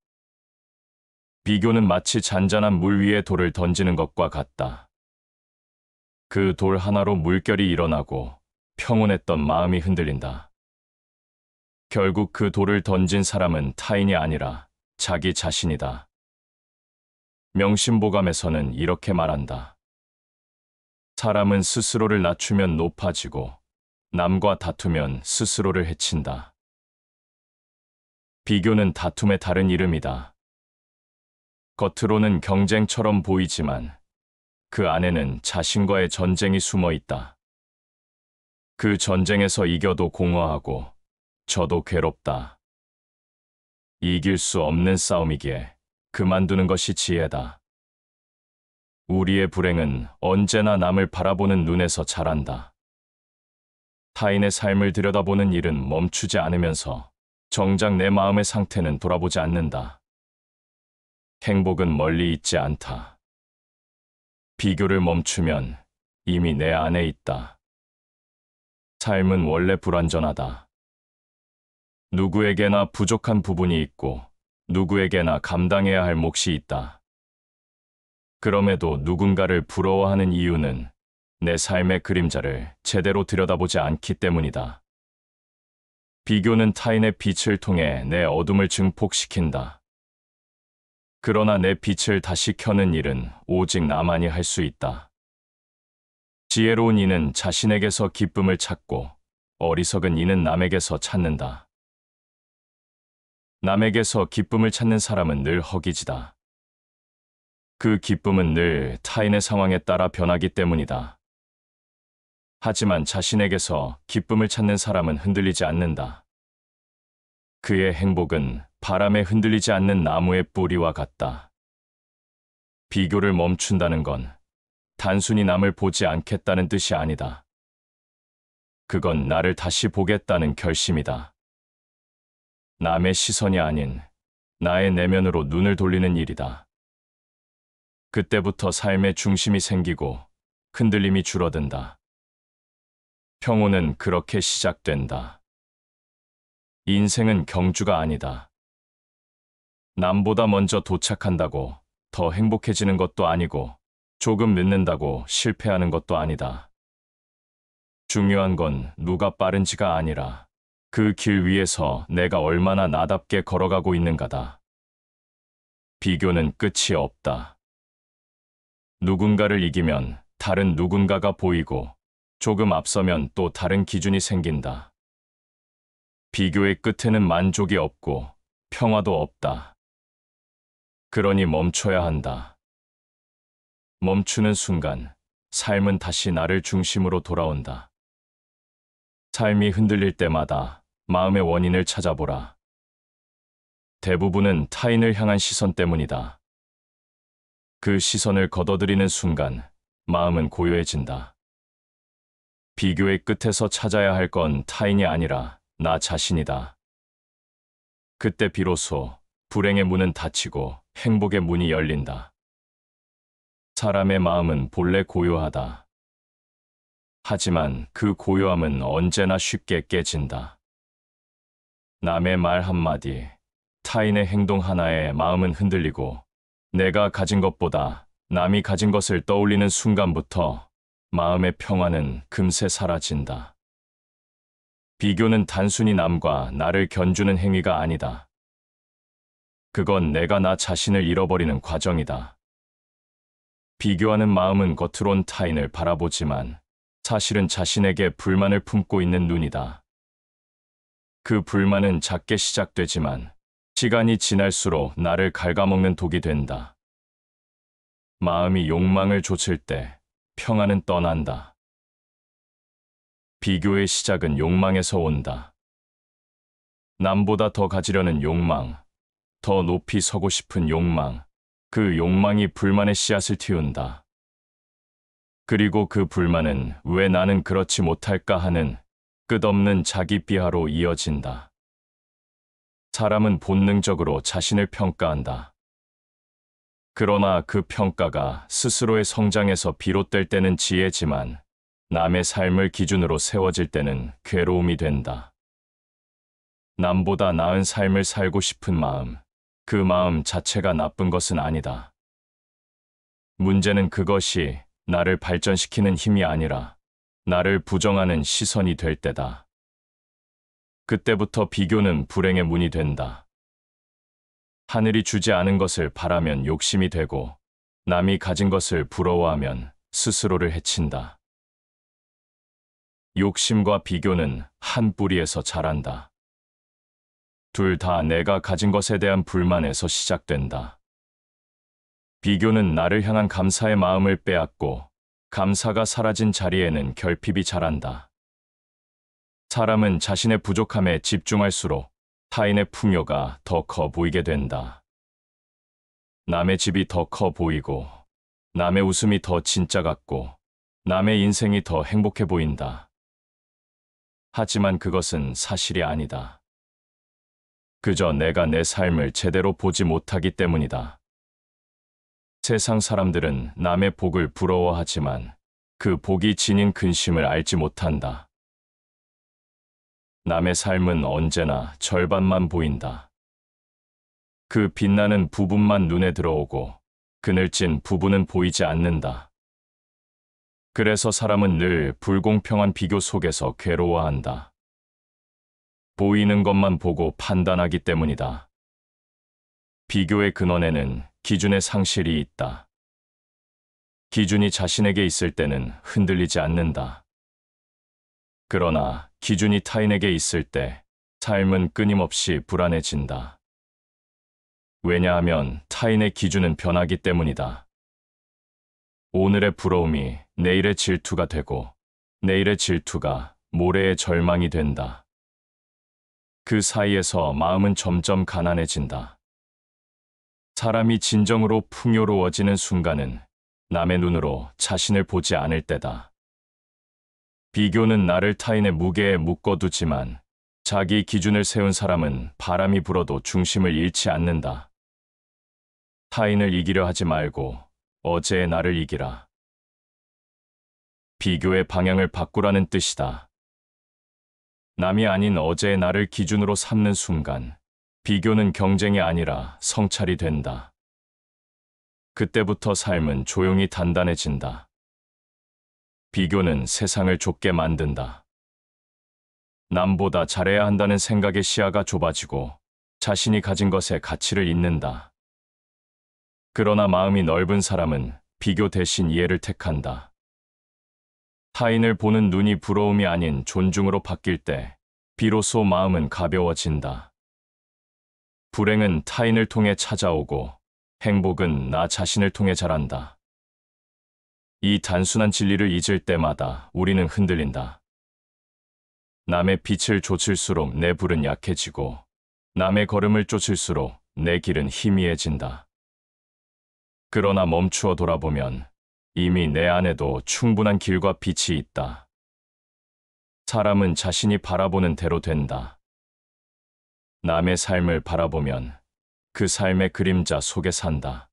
비교는 마치 잔잔한 물 위에 돌을 던지는 것과 같다. 그 돌 하나로 물결이 일어나고 평온했던 마음이 흔들린다. 결국 그 돌을 던진 사람은 타인이 아니라 자기 자신이다. 명심보감에서는 이렇게 말한다. 사람은 스스로를 낮추면 높아지고 남과 다투면 스스로를 해친다. 비교는 다툼의 다른 이름이다. 겉으로는 경쟁처럼 보이지만 그 안에는 자신과의 전쟁이 숨어 있다. 그 전쟁에서 이겨도 공허하고 져도 괴롭다. 이길 수 없는 싸움이기에 그만두는 것이 지혜다. 우리의 불행은 언제나 남을 바라보는 눈에서 자란다. 타인의 삶을 들여다보는 일은 멈추지 않으면서 정작 내 마음의 상태는 돌아보지 않는다. 행복은 멀리 있지 않다. 비교를 멈추면 이미 내 안에 있다. 삶은 원래 불완전하다. 누구에게나 부족한 부분이 있고 누구에게나 감당해야 할 몫이 있다. 그럼에도 누군가를 부러워하는 이유는 내 삶의 그림자를 제대로 들여다보지 않기 때문이다. 비교는 타인의 빛을 통해 내 어둠을 증폭시킨다. 그러나 내 빛을 다시 켜는 일은 오직 나만이 할 수 있다. 지혜로운 이는 자신에게서 기쁨을 찾고 어리석은 이는 남에게서 찾는다. 남에게서 기쁨을 찾는 사람은 늘 허기지다. 그 기쁨은 늘 타인의 상황에 따라 변하기 때문이다. 하지만 자신에게서 기쁨을 찾는 사람은 흔들리지 않는다. 그의 행복은 바람에 흔들리지 않는 나무의 뿌리와 같다. 비교를 멈춘다는 건 단순히 남을 보지 않겠다는 뜻이 아니다. 그건 나를 다시 보겠다는 결심이다. 남의 시선이 아닌 나의 내면으로 눈을 돌리는 일이다. 그때부터 삶의 중심이 생기고 흔들림이 줄어든다. 평온은 그렇게 시작된다. 인생은 경주가 아니다. 남보다 먼저 도착한다고 더 행복해지는 것도 아니고 조금 늦는다고 실패하는 것도 아니다. 중요한 건 누가 빠른지가 아니라 그 길 위에서 내가 얼마나 나답게 걸어가고 있는가다. 비교는 끝이 없다. 누군가를 이기면 다른 누군가가 보이고 조금 앞서면 또 다른 기준이 생긴다. 비교의 끝에는 만족이 없고 평화도 없다. 그러니 멈춰야 한다. 멈추는 순간 삶은 다시 나를 중심으로 돌아온다. 삶이 흔들릴 때마다 마음의 원인을 찾아보라. 대부분은 타인을 향한 시선 때문이다. 그 시선을 걷어들이는 순간 마음은 고요해진다. 비교의 끝에서 찾아야 할 건 타인이 아니라 나 자신이다. 그때 비로소 불행의 문은 닫히고 행복의 문이 열린다. 사람의 마음은 본래 고요하다. 하지만 그 고요함은 언제나 쉽게 깨진다. 남의 말 한마디, 타인의 행동 하나에 마음은 흔들리고 내가 가진 것보다 남이 가진 것을 떠올리는 순간부터 마음의 평화는 금세 사라진다. 비교는 단순히 남과 나를 견주는 행위가 아니다. 그건 내가 나 자신을 잃어버리는 과정이다. 비교하는 마음은 겉으론 타인을 바라보지만 사실은 자신에게 불만을 품고 있는 눈이다. 그 불만은 작게 시작되지만 시간이 지날수록 나를 갉아먹는 독이 된다. 마음이 욕망을 좇을 때 평화는 떠난다. 비교의 시작은 욕망에서 온다. 남보다 더 가지려는 욕망, 더 높이 서고 싶은 욕망, 그 욕망이 불만의 씨앗을 틔운다. 그리고 그 불만은 왜 나는 그렇지 못할까 하는 끝없는 자기 비하로 이어진다. 사람은 본능적으로 자신을 평가한다. 그러나 그 평가가 스스로의 성장에서 비롯될 때는 지혜지만 남의 삶을 기준으로 세워질 때는 괴로움이 된다. 남보다 나은 삶을 살고 싶은 마음, 그 마음 자체가 나쁜 것은 아니다. 문제는 그것이 나를 발전시키는 힘이 아니라 나를 부정하는 시선이 될 때다. 그때부터 비교는 불행의 문이 된다. 하늘이 주지 않은 것을 바라면 욕심이 되고 남이 가진 것을 부러워하면 스스로를 해친다. 욕심과 비교는 한 뿌리에서 자란다. 둘 다 내가 가진 것에 대한 불만에서 시작된다. 비교는 나를 향한 감사의 마음을 빼앗고 감사가 사라진 자리에는 결핍이 자란다. 사람은 자신의 부족함에 집중할수록 타인의 풍요가 더 커 보이게 된다. 남의 집이 더 커 보이고 남의 웃음이 더 진짜 같고 남의 인생이 더 행복해 보인다. 하지만 그것은 사실이 아니다. 그저 내가 내 삶을 제대로 보지 못하기 때문이다. 세상 사람들은 남의 복을 부러워하지만 그 복이 지닌 근심을 알지 못한다. 남의 삶은 언제나 절반만 보인다. 그 빛나는 부분만 눈에 들어오고 그늘진 부분은 보이지 않는다. 그래서 사람은 늘 불공평한 비교 속에서 괴로워한다. 보이는 것만 보고 판단하기 때문이다. 비교의 근원에는 기준의 상실이 있다. 기준이 자신에게 있을 때는 흔들리지 않는다. 그러나 기준이 타인에게 있을 때 삶은 끊임없이 불안해진다. 왜냐하면 타인의 기준은 변하기 때문이다. 오늘의 부러움이 내일의 질투가 되고 내일의 질투가 모레의 절망이 된다. 그 사이에서 마음은 점점 가난해진다. 사람이 진정으로 풍요로워지는 순간은 남의 눈으로 자신을 보지 않을 때다. 비교는 나를 타인의 무게에 묶어두지만 자기 기준을 세운 사람은 바람이 불어도 중심을 잃지 않는다. 타인을 이기려 하지 말고 어제의 나를 이기라. 비교의 방향을 바꾸라는 뜻이다. 남이 아닌 어제의 나를 기준으로 삼는 순간 비교는 경쟁이 아니라 성찰이 된다. 그때부터 삶은 조용히 단단해진다. 비교는 세상을 좁게 만든다. 남보다 잘해야 한다는 생각의 시야가 좁아지고 자신이 가진 것에 가치를 잇는다. 그러나 마음이 넓은 사람은 비교 대신 이해를 택한다. 타인을 보는 눈이 부러움이 아닌 존중으로 바뀔 때 비로소 마음은 가벼워진다. 불행은 타인을 통해 찾아오고 행복은 나 자신을 통해 자란다. 이 단순한 진리를 잊을 때마다 우리는 흔들린다. 남의 빛을 좇을수록 내 불은 약해지고 남의 걸음을 쫓을수록 내 길은 희미해진다. 그러나 멈추어 돌아보면 이미 내 안에도 충분한 길과 빛이 있다. 사람은 자신이 바라보는 대로 된다. 남의 삶을 바라보면 그 삶의 그림자 속에 산다.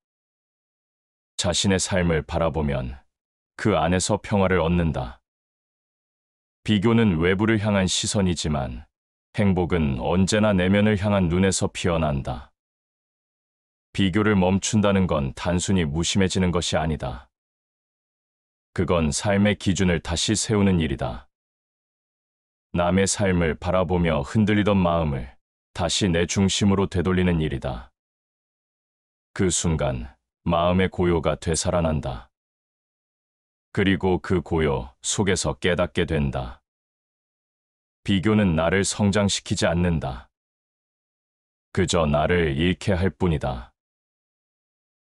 자신의 삶을 바라보면 그 안에서 평화를 얻는다. 비교는 외부를 향한 시선이지만 행복은 언제나 내면을 향한 눈에서 피어난다. 비교를 멈춘다는 건 단순히 무심해지는 것이 아니다. 그건 삶의 기준을 다시 세우는 일이다. 남의 삶을 바라보며 흔들리던 마음을 다시 내 중심으로 되돌리는 일이다. 그 순간 마음의 고요가 되살아난다. 그리고 그 고요 속에서 깨닫게 된다. 비교는 나를 성장시키지 않는다. 그저 나를 잃게 할 뿐이다.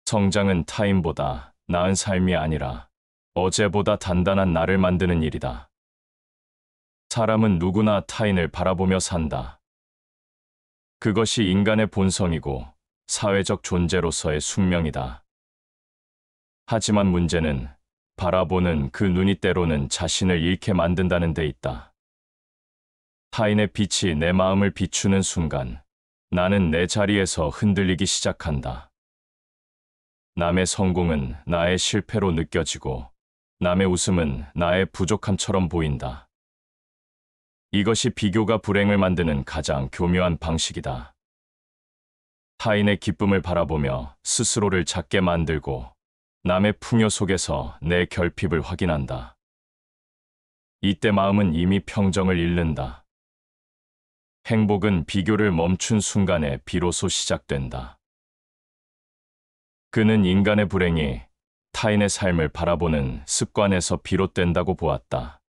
성장은 타인보다 나은 삶이 아니라 어제보다 단단한 나를 만드는 일이다. 사람은 누구나 타인을 바라보며 산다. 그것이 인간의 본성이고 사회적 존재로서의 숙명이다. 하지만 문제는 바라보는 그 눈이 때로는 자신을 잃게 만든다는 데 있다. 타인의 빛이 내 마음을 비추는 순간 나는 내 자리에서 흔들리기 시작한다. 남의 성공은 나의 실패로 느껴지고 남의 웃음은 나의 부족함처럼 보인다. 이것이 비교가 불행을 만드는 가장 교묘한 방식이다. 타인의 기쁨을 바라보며 스스로를 작게 만들고 남의 풍요 속에서 내 결핍을 확인한다. 이때 마음은 이미 평정을 잃는다. 행복은 비교를 멈춘 순간에 비로소 시작된다. 그는 인간의 불행이 타인의 삶을 바라보는 습관에서 비롯된다고 보았다.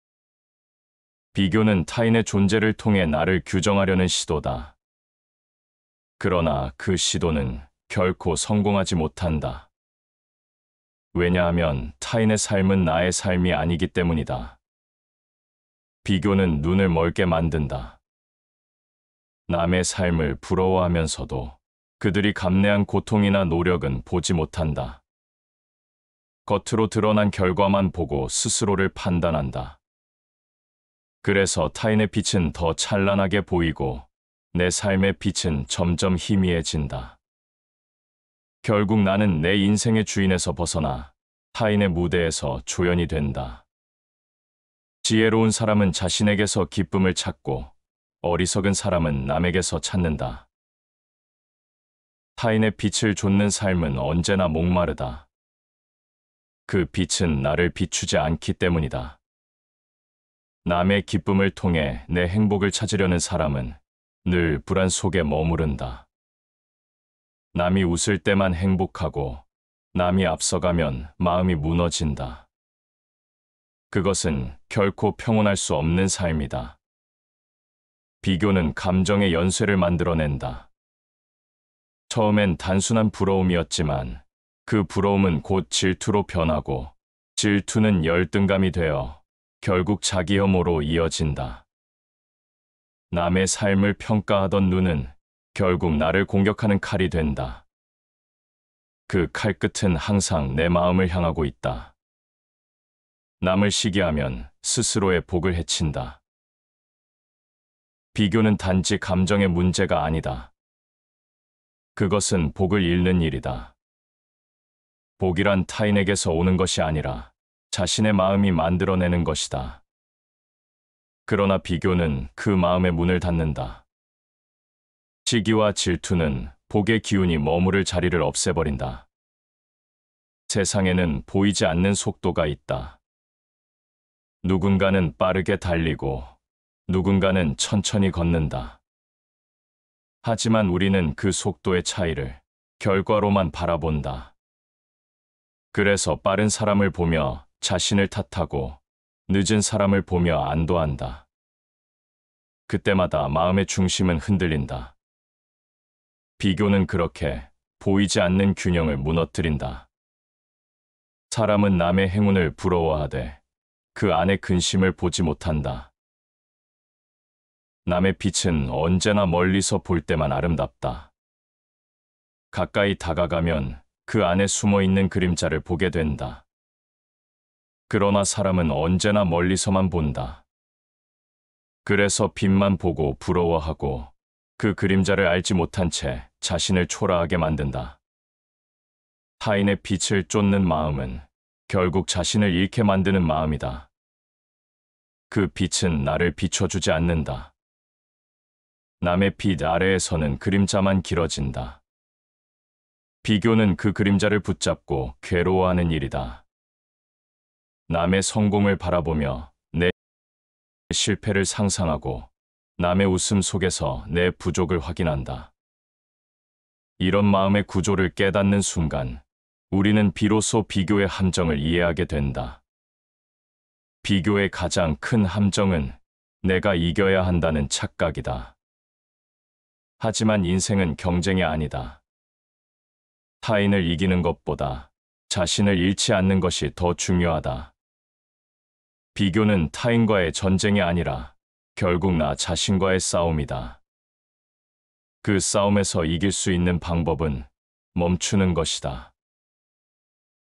비교는 타인의 존재를 통해 나를 규정하려는 시도다. 그러나 그 시도는 결코 성공하지 못한다. 왜냐하면 타인의 삶은 나의 삶이 아니기 때문이다. 비교는 눈을 멀게 만든다. 남의 삶을 부러워하면서도 그들이 감내한 고통이나 노력은 보지 못한다. 겉으로 드러난 결과만 보고 스스로를 판단한다. 그래서 타인의 빛은 더 찬란하게 보이고 내 삶의 빛은 점점 희미해진다. 결국 나는 내 인생의 주인에서 벗어나 타인의 무대에서 조연이 된다. 지혜로운 사람은 자신에게서 기쁨을 찾고 어리석은 사람은 남에게서 찾는다. 타인의 빛을 좇는 삶은 언제나 목마르다. 그 빛은 나를 비추지 않기 때문이다. 남의 기쁨을 통해 내 행복을 찾으려는 사람은 늘 불안 속에 머무른다. 남이 웃을 때만 행복하고 남이 앞서가면 마음이 무너진다. 그것은 결코 평온할 수 없는 삶이다. 비교는 감정의 연쇄를 만들어낸다. 처음엔 단순한 부러움이었지만 그 부러움은 곧 질투로 변하고 질투는 열등감이 되어 결국 자기 혐오로 이어진다. 남의 삶을 평가하던 눈은 결국 나를 공격하는 칼이 된다. 그 칼끝은 항상 내 마음을 향하고 있다. 남을 시기하면 스스로의 복을 해친다. 비교는 단지 감정의 문제가 아니다. 그것은 복을 잃는 일이다. 복이란 타인에게서 오는 것이 아니라 자신의 마음이 만들어내는 것이다. 그러나 비교는 그 마음의 문을 닫는다. 시기와 질투는 복의 기운이 머무를 자리를 없애버린다. 세상에는 보이지 않는 속도가 있다. 누군가는 빠르게 달리고 누군가는 천천히 걷는다. 하지만 우리는 그 속도의 차이를 결과로만 바라본다. 그래서 빠른 사람을 보며 자신을 탓하고 늦은 사람을 보며 안도한다. 그때마다 마음의 중심은 흔들린다. 비교는 그렇게 보이지 않는 균형을 무너뜨린다. 사람은 남의 행운을 부러워하되 그 안의 근심을 보지 못한다. 남의 빛은 언제나 멀리서 볼 때만 아름답다. 가까이 다가가면 그 안에 숨어 있는 그림자를 보게 된다. 그러나 사람은 언제나 멀리서만 본다. 그래서 빛만 보고 부러워하고 그 그림자를 알지 못한 채 자신을 초라하게 만든다. 타인의 빛을 쫓는 마음은 결국 자신을 잃게 만드는 마음이다. 그 빛은 나를 비춰주지 않는다. 남의 빛 아래에서는 그림자만 길어진다. 비교는 그 그림자를 붙잡고 괴로워하는 일이다. 남의 성공을 바라보며 내 실패를 상상하고 남의 웃음 속에서 내 부족을 확인한다. 이런 마음의 구조를 깨닫는 순간 우리는 비로소 비교의 함정을 이해하게 된다. 비교의 가장 큰 함정은 내가 이겨야 한다는 착각이다. 하지만 인생은 경쟁이 아니다. 타인을 이기는 것보다 자신을 잃지 않는 것이 더 중요하다. 비교는 타인과의 전쟁이 아니라 결국 나 자신과의 싸움이다. 그 싸움에서 이길 수 있는 방법은 멈추는 것이다.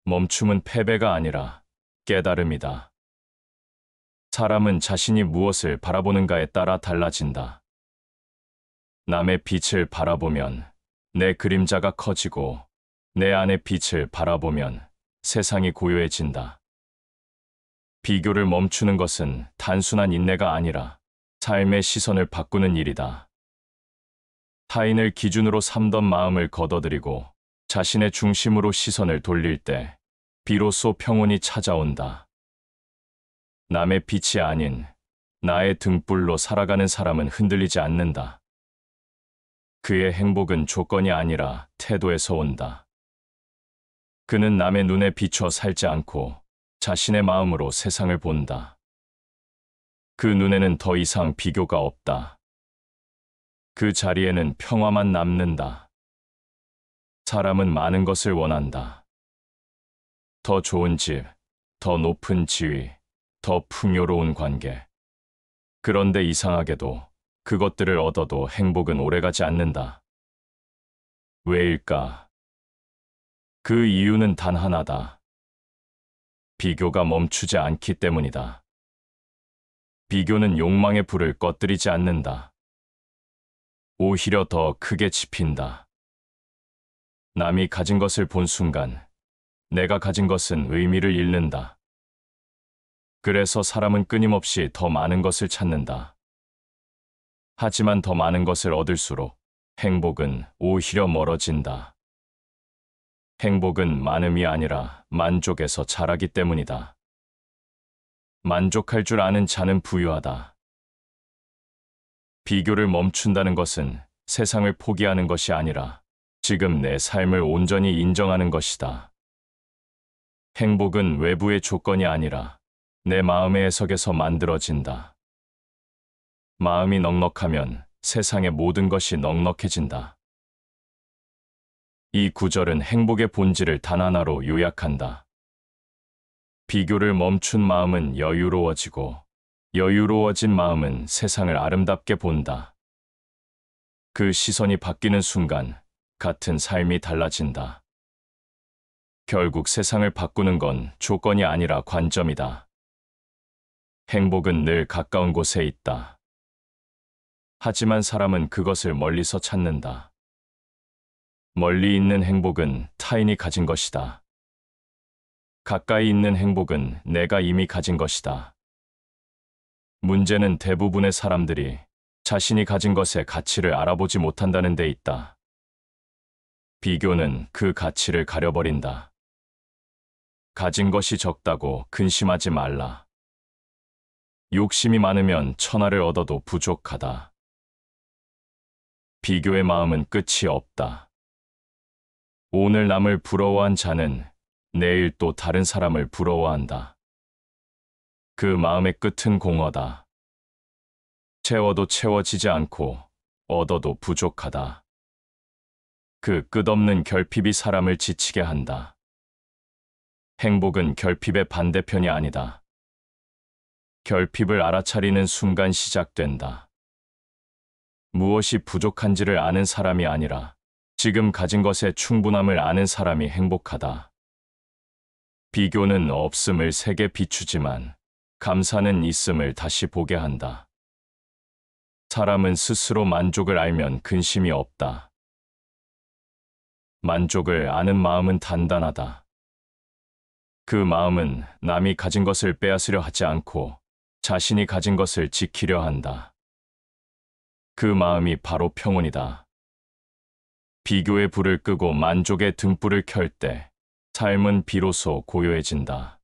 멈춤은 패배가 아니라 깨달음이다. 사람은 자신이 무엇을 바라보는가에 따라 달라진다. 남의 빛을 바라보면 내 그림자가 커지고 내 안의 빛을 바라보면 세상이 고요해진다. 비교를 멈추는 것은 단순한 인내가 아니라 삶의 시선을 바꾸는 일이다. 타인을 기준으로 삼던 마음을 걷어들이고 자신의 중심으로 시선을 돌릴 때 비로소 평온이 찾아온다. 남의 빛이 아닌 나의 등불로 살아가는 사람은 흔들리지 않는다. 그의 행복은 조건이 아니라 태도에서 온다. 그는 남의 눈에 비춰 살지 않고 자신의 마음으로 세상을 본다. 그 눈에는 더 이상 비교가 없다. 그 자리에는 평화만 남는다. 사람은 많은 것을 원한다. 더 좋은 집, 더 높은 지위, 더 풍요로운 관계. 그런데 이상하게도 그것들을 얻어도 행복은 오래가지 않는다. 왜일까? 그 이유는 단 하나다. 비교가 멈추지 않기 때문이다. 비교는 욕망의 불을 꺼뜨리지 않는다. 오히려 더 크게 지핀다. 남이 가진 것을 본 순간 내가 가진 것은 의미를 잃는다. 그래서 사람은 끊임없이 더 많은 것을 찾는다. 하지만 더 많은 것을 얻을수록 행복은 오히려 멀어진다. 행복은 많음이 아니라 만족에서 자라기 때문이다. 만족할 줄 아는 자는 부유하다. 비교를 멈춘다는 것은 세상을 포기하는 것이 아니라 지금 내 삶을 온전히 인정하는 것이다. 행복은 외부의 조건이 아니라 내 마음의 해석에서 만들어진다. 마음이 넉넉하면 세상의 모든 것이 넉넉해진다. 이 구절은 행복의 본질을 단 하나로 요약한다. 비교를 멈춘 마음은 여유로워지고 여유로워진 마음은 세상을 아름답게 본다. 그 시선이 바뀌는 순간 같은 삶이 달라진다. 결국 세상을 바꾸는 건 조건이 아니라 관점이다. 행복은 늘 가까운 곳에 있다. 하지만 사람은 그것을 멀리서 찾는다. 멀리 있는 행복은 타인이 가진 것이다. 가까이 있는 행복은 내가 이미 가진 것이다. 문제는 대부분의 사람들이 자신이 가진 것의 가치를 알아보지 못한다는 데 있다. 비교는 그 가치를 가려버린다. 가진 것이 적다고 근심하지 말라. 욕심이 많으면 천하를 얻어도 부족하다. 비교의 마음은 끝이 없다. 오늘 남을 부러워한 자는 내일 또 다른 사람을 부러워한다. 그 마음의 끝은 공허다. 채워도 채워지지 않고 얻어도 부족하다. 그 끝없는 결핍이 사람을 지치게 한다. 행복은 결핍의 반대편이 아니다. 결핍을 알아차리는 순간 시작된다. 무엇이 부족한지를 아는 사람이 아니라 지금 가진 것의 충분함을 아는 사람이 행복하다. 비교는 없음을 세게 비추지만 감사는 있음을 다시 보게 한다. 사람은 스스로 만족을 알면 근심이 없다. 만족을 아는 마음은 단단하다. 그 마음은 남이 가진 것을 빼앗으려 하지 않고 자신이 가진 것을 지키려 한다. 그 마음이 바로 평온이다. 비교의 불을 끄고 만족의 등불을 켤 때 삶은 비로소 고요해진다.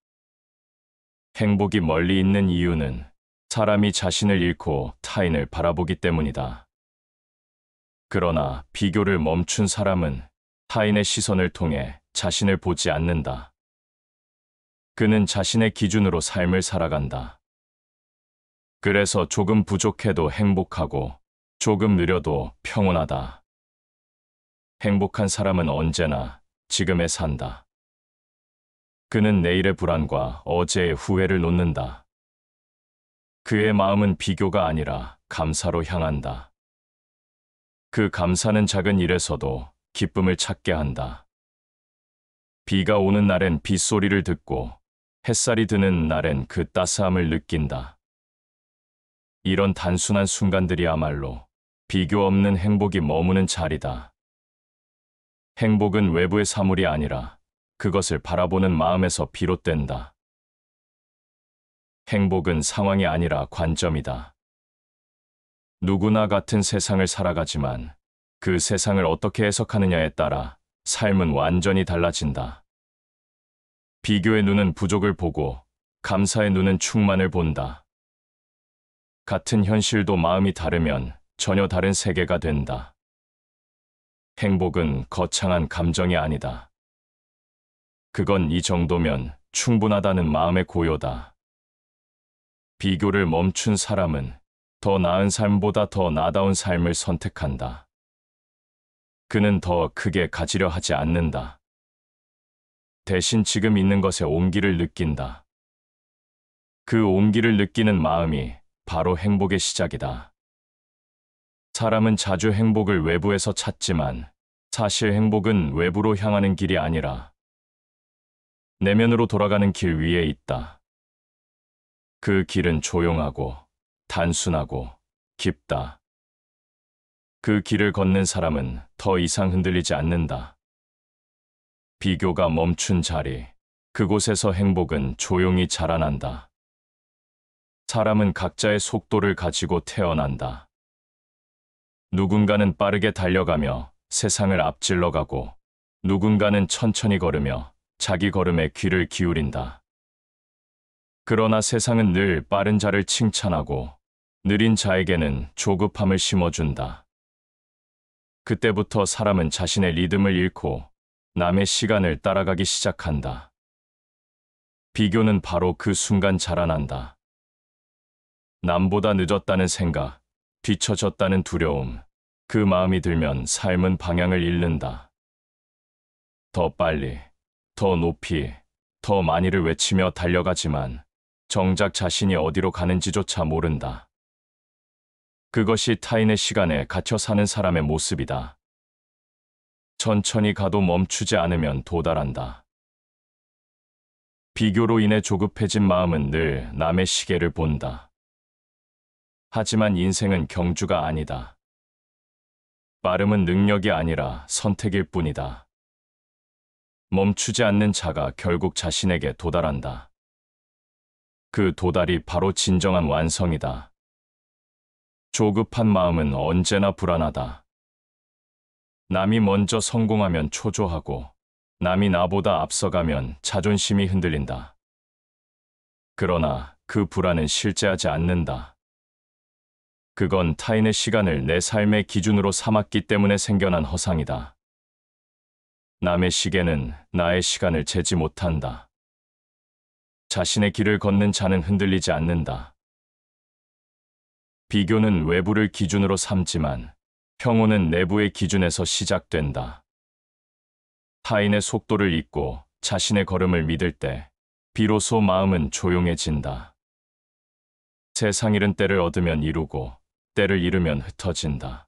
행복이 멀리 있는 이유는 사람이 자신을 잃고 타인을 바라보기 때문이다. 그러나 비교를 멈춘 사람은 타인의 시선을 통해 자신을 보지 않는다. 그는 자신의 기준으로 삶을 살아간다. 그래서 조금 부족해도 행복하고 조금 느려도 평온하다. 행복한 사람은 언제나 지금에 산다. 그는 내일의 불안과 어제의 후회를 놓는다. 그의 마음은 비교가 아니라 감사로 향한다. 그 감사는 작은 일에서도 기쁨을 찾게 한다. 비가 오는 날엔 빗소리를 듣고 햇살이 드는 날엔 그 따스함을 느낀다. 이런 단순한 순간들이야말로 비교 없는 행복이 머무는 자리다. 행복은 외부의 사물이 아니라 그것을 바라보는 마음에서 비롯된다. 행복은 상황이 아니라 관점이다. 누구나 같은 세상을 살아가지만 그 세상을 어떻게 해석하느냐에 따라 삶은 완전히 달라진다. 비교의 눈은 부족을 보고 감사의 눈은 충만을 본다. 같은 현실도 마음이 다르면 전혀 다른 세계가 된다. 행복은 거창한 감정이 아니다. 그건 이 정도면 충분하다는 마음의 고요다. 비교를 멈춘 사람은 더 나은 삶보다 더 나다운 삶을 선택한다. 그는 더 크게 가지려 하지 않는다. 대신 지금 있는 것에 온기를 느낀다. 그 온기를 느끼는 마음이 바로 행복의 시작이다. 사람은 자주 행복을 외부에서 찾지만 사실 행복은 외부로 향하는 길이 아니라 내면으로 돌아가는 길 위에 있다. 그 길은 조용하고 단순하고 깊다. 그 길을 걷는 사람은 더 이상 흔들리지 않는다. 비교가 멈춘 자리, 그곳에서 행복은 조용히 자라난다. 사람은 각자의 속도를 가지고 태어난다. 누군가는 빠르게 달려가며 세상을 앞질러 가고 누군가는 천천히 걸으며 자기 걸음에 귀를 기울인다. 그러나 세상은 늘 빠른 자를 칭찬하고 느린 자에게는 조급함을 심어준다. 그때부터 사람은 자신의 리듬을 잃고 남의 시간을 따라가기 시작한다. 비교는 바로 그 순간 자라난다. 남보다 늦었다는 생각, 뒤처졌다는 두려움, 그 마음이 들면 삶은 방향을 잃는다. 더 빨리, 더 높이, 더 많이를 외치며 달려가지만 정작 자신이 어디로 가는지조차 모른다. 그것이 타인의 시간에 갇혀 사는 사람의 모습이다. 천천히 가도 멈추지 않으면 도달한다. 비교로 인해 조급해진 마음은 늘 남의 시계를 본다. 하지만 인생은 경주가 아니다. 빠름은 능력이 아니라 선택일 뿐이다. 멈추지 않는 자가 결국 자신에게 도달한다. 그 도달이 바로 진정한 완성이다. 조급한 마음은 언제나 불안하다. 남이 먼저 성공하면 초조하고 남이 나보다 앞서가면 자존심이 흔들린다. 그러나 그 불안은 실제하지 않는다. 그건 타인의 시간을 내 삶의 기준으로 삼았기 때문에 생겨난 허상이다. 남의 시계는 나의 시간을 재지 못한다. 자신의 길을 걷는 자는 흔들리지 않는다. 비교는 외부를 기준으로 삼지만 평온은 내부의 기준에서 시작된다. 타인의 속도를 잊고 자신의 걸음을 믿을 때 비로소 마음은 조용해진다. 세상 잃은 때를 얻으면 이루고 때를 잃으면 흩어진다.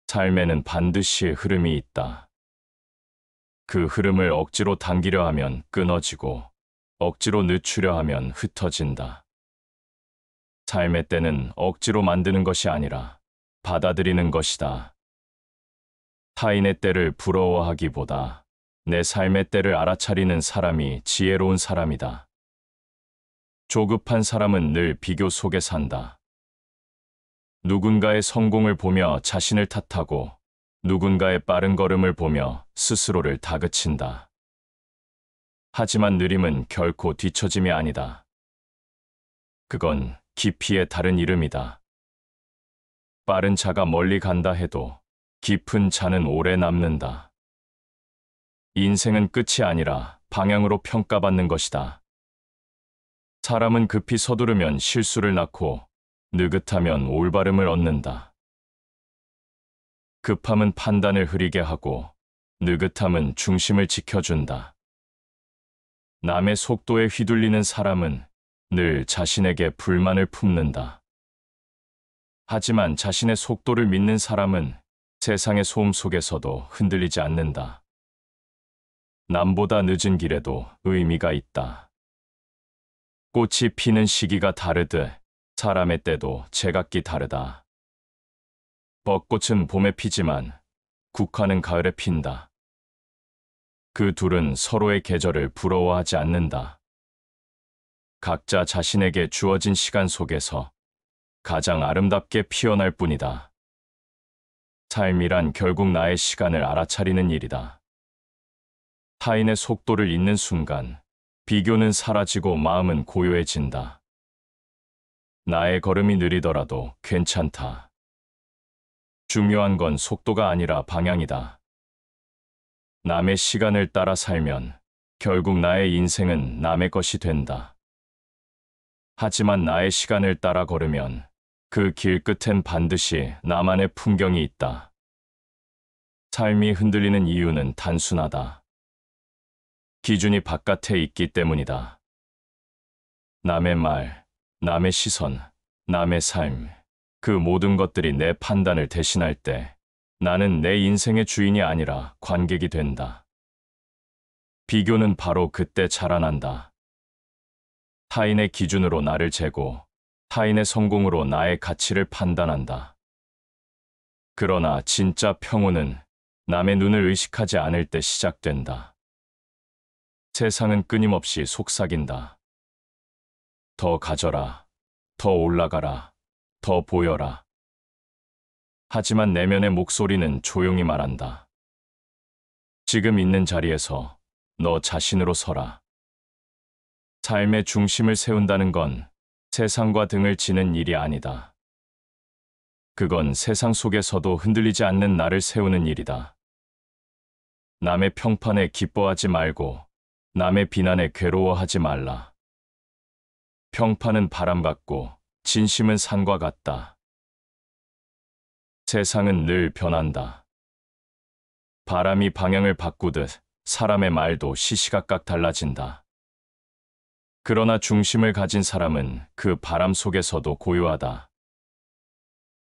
삶에는 반드시 흐름이 있다. 그 흐름을 억지로 당기려 하면 끊어지고 억지로 늦추려 하면 흩어진다. 삶의 때는 억지로 만드는 것이 아니라 받아들이는 것이다. 타인의 때를 부러워하기보다 내 삶의 때를 알아차리는 사람이 지혜로운 사람이다. 조급한 사람은 늘 비교 속에 산다. 누군가의 성공을 보며 자신을 탓하고 누군가의 빠른 걸음을 보며 스스로를 다그친다. 하지만 느림은 결코 뒤처짐이 아니다. 그건 깊이의 다른 이름이다. 빠른 자가 멀리 간다 해도 깊은 자는 오래 남는다. 인생은 끝이 아니라 방향으로 평가받는 것이다. 사람은 급히 서두르면 실수를 낳고 느긋하면 올바름을 얻는다. 급함은 판단을 흐리게 하고 느긋함은 중심을 지켜준다. 남의 속도에 휘둘리는 사람은 늘 자신에게 불만을 품는다. 하지만 자신의 속도를 믿는 사람은 세상의 소음 속에서도 흔들리지 않는다. 남보다 늦은 길에도 의미가 있다. 꽃이 피는 시기가 다르듯 사람의 때도 제각기 다르다. 벚꽃은 봄에 피지만 국화는 가을에 핀다. 그 둘은 서로의 계절을 부러워하지 않는다. 각자 자신에게 주어진 시간 속에서 가장 아름답게 피어날 뿐이다. 삶이란 결국 나의 시간을 알아차리는 일이다. 타인의 속도를 잇는 순간 비교는 사라지고 마음은 고요해진다. 나의 걸음이 느리더라도 괜찮다. 중요한 건 속도가 아니라 방향이다. 남의 시간을 따라 살면 결국 나의 인생은 남의 것이 된다. 하지만 나의 시간을 따라 걸으면 그 길 끝엔 반드시 나만의 풍경이 있다. 삶이 흔들리는 이유는 단순하다. 기준이 바깥에 있기 때문이다. 남의 말, 남의 시선, 남의 삶, 그 모든 것들이 내 판단을 대신할 때 나는 내 인생의 주인이 아니라 관객이 된다. 비교는 바로 그때 자라난다. 타인의 기준으로 나를 재고 타인의 성공으로 나의 가치를 판단한다. 그러나 진짜 평온은 남의 눈을 의식하지 않을 때 시작된다. 세상은 끊임없이 속삭인다. 더 가져라, 더 올라가라, 더 보여라. 하지만 내면의 목소리는 조용히 말한다. 지금 있는 자리에서 너 자신으로 서라. 삶의 중심을 세운다는 건 세상과 등을 지는 일이 아니다. 그건 세상 속에서도 흔들리지 않는 나를 세우는 일이다. 남의 평판에 기뻐하지 말고 남의 비난에 괴로워하지 말라. 평판은 바람 같고 진심은 산과 같다. 세상은 늘 변한다. 바람이 방향을 바꾸듯 사람의 말도 시시각각 달라진다. 그러나 중심을 가진 사람은 그 바람 속에서도 고요하다.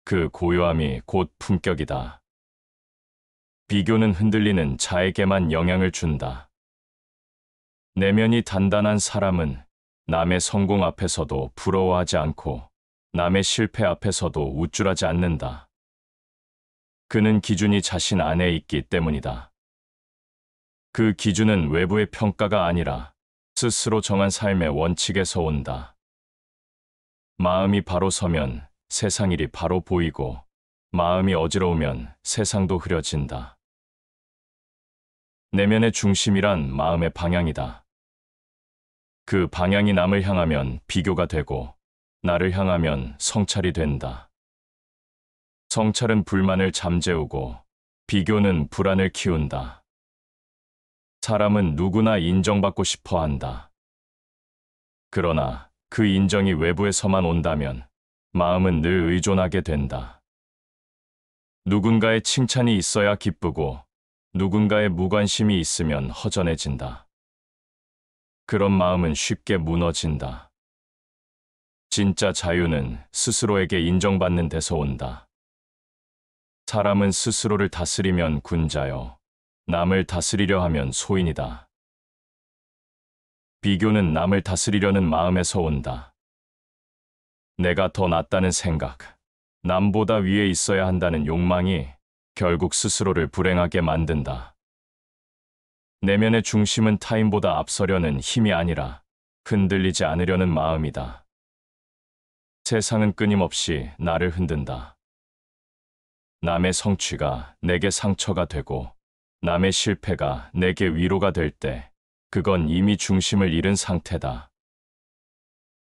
그 고요함이 곧 품격이다. 비교는 흔들리는 자에게만 영향을 준다. 내면이 단단한 사람은 남의 성공 앞에서도 부러워하지 않고 남의 실패 앞에서도 우쭐하지 않는다. 그는 기준이 자신 안에 있기 때문이다. 그 기준은 외부의 평가가 아니라 스스로 정한 삶의 원칙에서 온다. 마음이 바로 서면 세상 일이 바로 보이고 마음이 어지러우면 세상도 흐려진다. 내면의 중심이란 마음의 방향이다. 그 방향이 남을 향하면 비교가 되고 나를 향하면 성찰이 된다. 성찰은 불만을 잠재우고 비교는 불안을 키운다. 사람은 누구나 인정받고 싶어 한다. 그러나 그 인정이 외부에서만 온다면 마음은 늘 의존하게 된다. 누군가의 칭찬이 있어야 기쁘고 누군가의 무관심이 있으면 허전해진다. 그런 마음은 쉽게 무너진다. 진짜 자유는 스스로에게 인정받는 데서 온다. 사람은 스스로를 다스리면 군자요, 남을 다스리려 하면 소인이다. 비교는 남을 다스리려는 마음에서 온다. 내가 더 낫다는 생각, 남보다 위에 있어야 한다는 욕망이 결국 스스로를 불행하게 만든다. 내면의 중심은 타인보다 앞서려는 힘이 아니라 흔들리지 않으려는 마음이다. 세상은 끊임없이 나를 흔든다. 남의 성취가 내게 상처가 되고 남의 실패가 내게 위로가 될 때 그건 이미 중심을 잃은 상태다.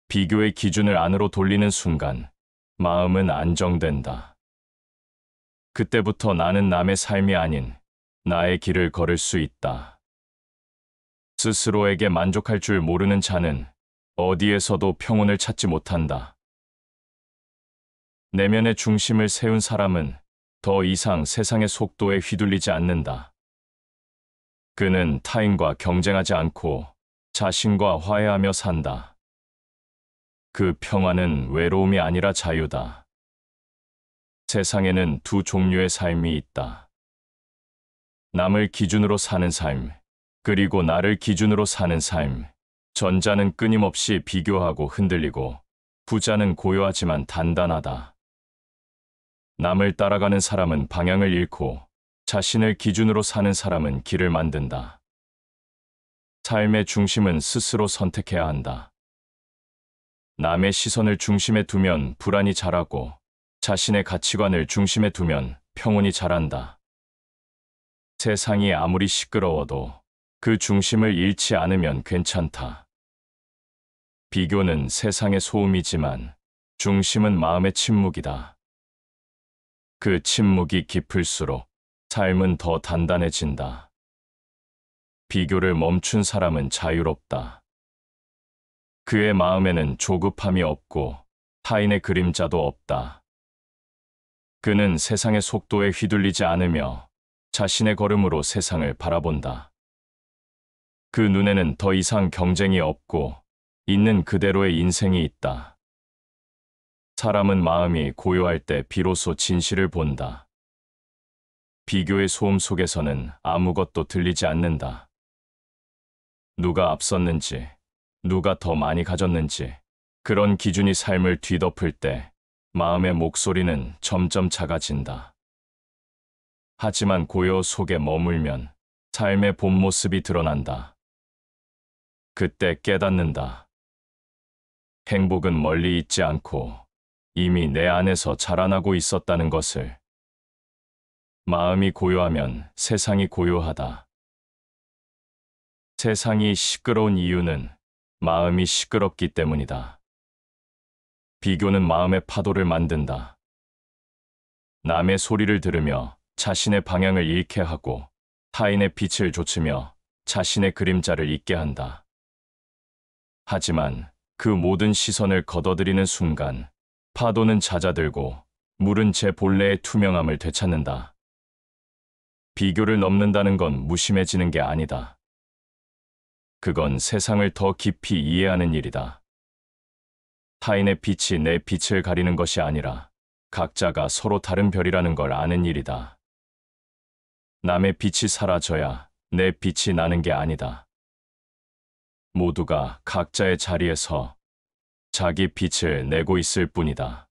비교의 기준을 안으로 돌리는 순간 마음은 안정된다. 그때부터 나는 남의 삶이 아닌 나의 길을 걸을 수 있다. 스스로에게 만족할 줄 모르는 자는 어디에서도 평온을 찾지 못한다. 내면의 중심을 세운 사람은 더 이상 세상의 속도에 휘둘리지 않는다. 그는 타인과 경쟁하지 않고 자신과 화해하며 산다. 그 평화는 외로움이 아니라 자유다. 세상에는 두 종류의 삶이 있다. 남을 기준으로 사는 삶, 그리고 나를 기준으로 사는 삶. 전자는 끊임없이 비교하고 흔들리고, 부자는 고요하지만 단단하다. 남을 따라가는 사람은 방향을 잃고, 자신을 기준으로 사는 사람은 길을 만든다. 삶의 중심은 스스로 선택해야 한다. 남의 시선을 중심에 두면 불안이 자라고, 자신의 가치관을 중심에 두면 평온이 자란다. 세상이 아무리 시끄러워도 그 중심을 잃지 않으면 괜찮다. 비교는 세상의 소음이지만 중심은 마음의 침묵이다. 그 침묵이 깊을수록 삶은 더 단단해진다. 비교를 멈춘 사람은 자유롭다. 그의 마음에는 조급함이 없고 타인의 그림자도 없다. 그는 세상의 속도에 휘둘리지 않으며 자신의 걸음으로 세상을 바라본다. 그 눈에는 더 이상 경쟁이 없고 있는 그대로의 인생이 있다. 사람은 마음이 고요할 때 비로소 진실을 본다. 비교의 소음 속에서는 아무것도 들리지 않는다. 누가 앞섰는지, 누가 더 많이 가졌는지, 그런 기준이 삶을 뒤덮을 때 마음의 목소리는 점점 작아진다. 하지만 고요 속에 머물면 삶의 본 모습이 드러난다. 그때 깨닫는다. 행복은 멀리 있지 않고 이미 내 안에서 자라나고 있었다는 것을. 마음이 고요하면 세상이 고요하다. 세상이 시끄러운 이유는 마음이 시끄럽기 때문이다. 비교는 마음의 파도를 만든다. 남의 소리를 들으며 자신의 방향을 잃게 하고 타인의 빛을 좇으며 자신의 그림자를 잊게 한다. 하지만 그 모든 시선을 걷어들이는 순간 파도는 잦아들고 물은 제 본래의 투명함을 되찾는다. 비교를 넘는다는 건 무심해지는 게 아니다. 그건 세상을 더 깊이 이해하는 일이다. 타인의 빛이 내 빛을 가리는 것이 아니라 각자가 서로 다른 별이라는 걸 아는 일이다. 남의 빛이 사라져야 내 빛이 나는 게 아니다. 모두가 각자의 자리에서 자기 빛을 내고 있을 뿐이다.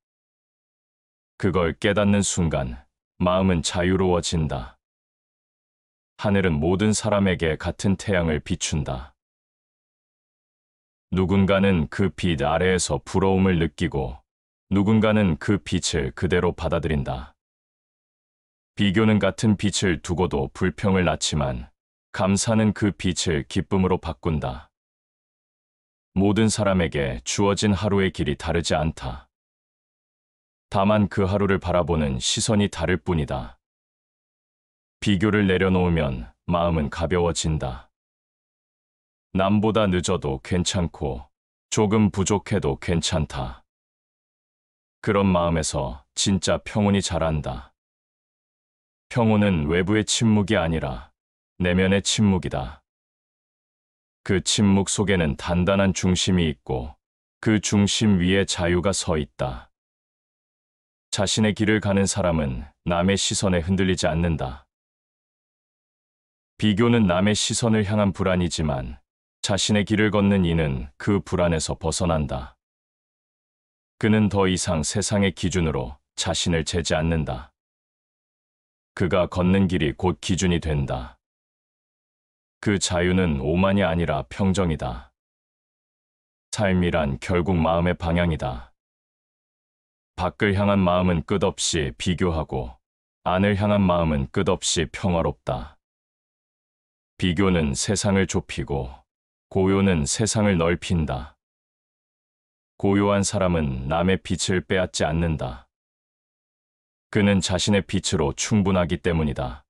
그걸 깨닫는 순간 마음은 자유로워진다. 하늘은 모든 사람에게 같은 태양을 비춘다. 누군가는 그 빛 아래에서 부러움을 느끼고 누군가는 그 빛을 그대로 받아들인다. 비교는 같은 빛을 두고도 불평을 낳지만 감사는 그 빛을 기쁨으로 바꾼다. 모든 사람에게 주어진 하루의 길이 다르지 않다. 다만 그 하루를 바라보는 시선이 다를 뿐이다. 비교를 내려놓으면 마음은 가벼워진다. 남보다 늦어도 괜찮고 조금 부족해도 괜찮다. 그런 마음에서 진짜 평온이 자란다. 평온은 외부의 침묵이 아니라 내면의 침묵이다. 그 침묵 속에는 단단한 중심이 있고 그 중심 위에 자유가 서 있다. 자신의 길을 가는 사람은 남의 시선에 흔들리지 않는다. 비교는 남의 시선을 향한 불안이지만 자신의 길을 걷는 이는 그 불안에서 벗어난다. 그는 더 이상 세상의 기준으로 자신을 재지 않는다. 그가 걷는 길이 곧 기준이 된다. 그 자유는 오만이 아니라 평정이다. 삶이란 결국 마음의 방향이다. 밖을 향한 마음은 끝없이 비교하고 안을 향한 마음은 끝없이 평화롭다. 비교는 세상을 좁히고 고요는 세상을 넓힌다. 고요한 사람은 남의 빛을 빼앗지 않는다. 그는 자신의 빛으로 충분하기 때문이다.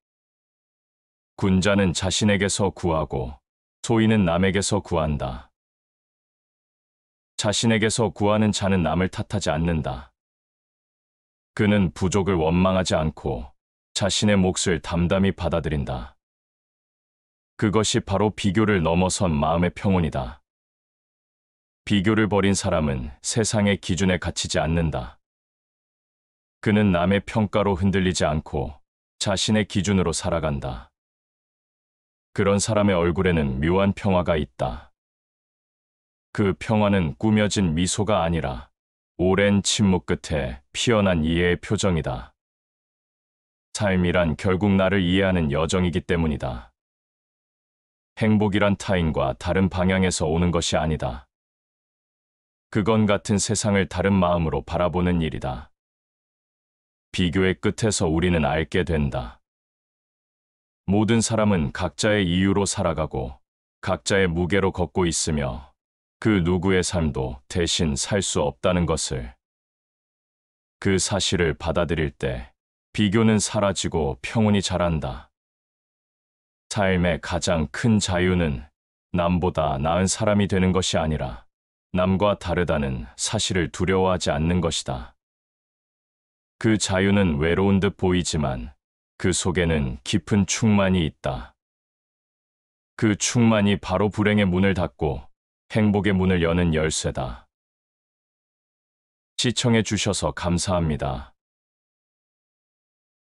군자는 자신에게서 구하고 소인은 남에게서 구한다. 자신에게서 구하는 자는 남을 탓하지 않는다. 그는 부족을 원망하지 않고 자신의 몫을 담담히 받아들인다. 그것이 바로 비교를 넘어선 마음의 평온이다. 비교를 버린 사람은 세상의 기준에 갇히지 않는다. 그는 남의 평가로 흔들리지 않고 자신의 기준으로 살아간다. 그런 사람의 얼굴에는 묘한 평화가 있다. 그 평화는 꾸며진 미소가 아니라 오랜 침묵 끝에 피어난 이해의 표정이다. 삶이란 결국 나를 이해하는 여정이기 때문이다. 행복이란 타인과 다른 방향에서 오는 것이 아니다. 그건 같은 세상을 다른 마음으로 바라보는 일이다. 비교의 끝에서 우리는 알게 된다. 모든 사람은 각자의 이유로 살아가고 각자의 무게로 걷고 있으며 그 누구의 삶도 대신 살 수 없다는 것을. 그 사실을 받아들일 때 비교는 사라지고 평온이 자란다. 삶의 가장 큰 자유는 남보다 나은 사람이 되는 것이 아니라 남과 다르다는 사실을 두려워하지 않는 것이다. 그 자유는 외로운 듯 보이지만 그 속에는 깊은 충만이 있다. 그 충만이 바로 불행의 문을 닫고 행복의 문을 여는 열쇠다. 시청해 주셔서 감사합니다.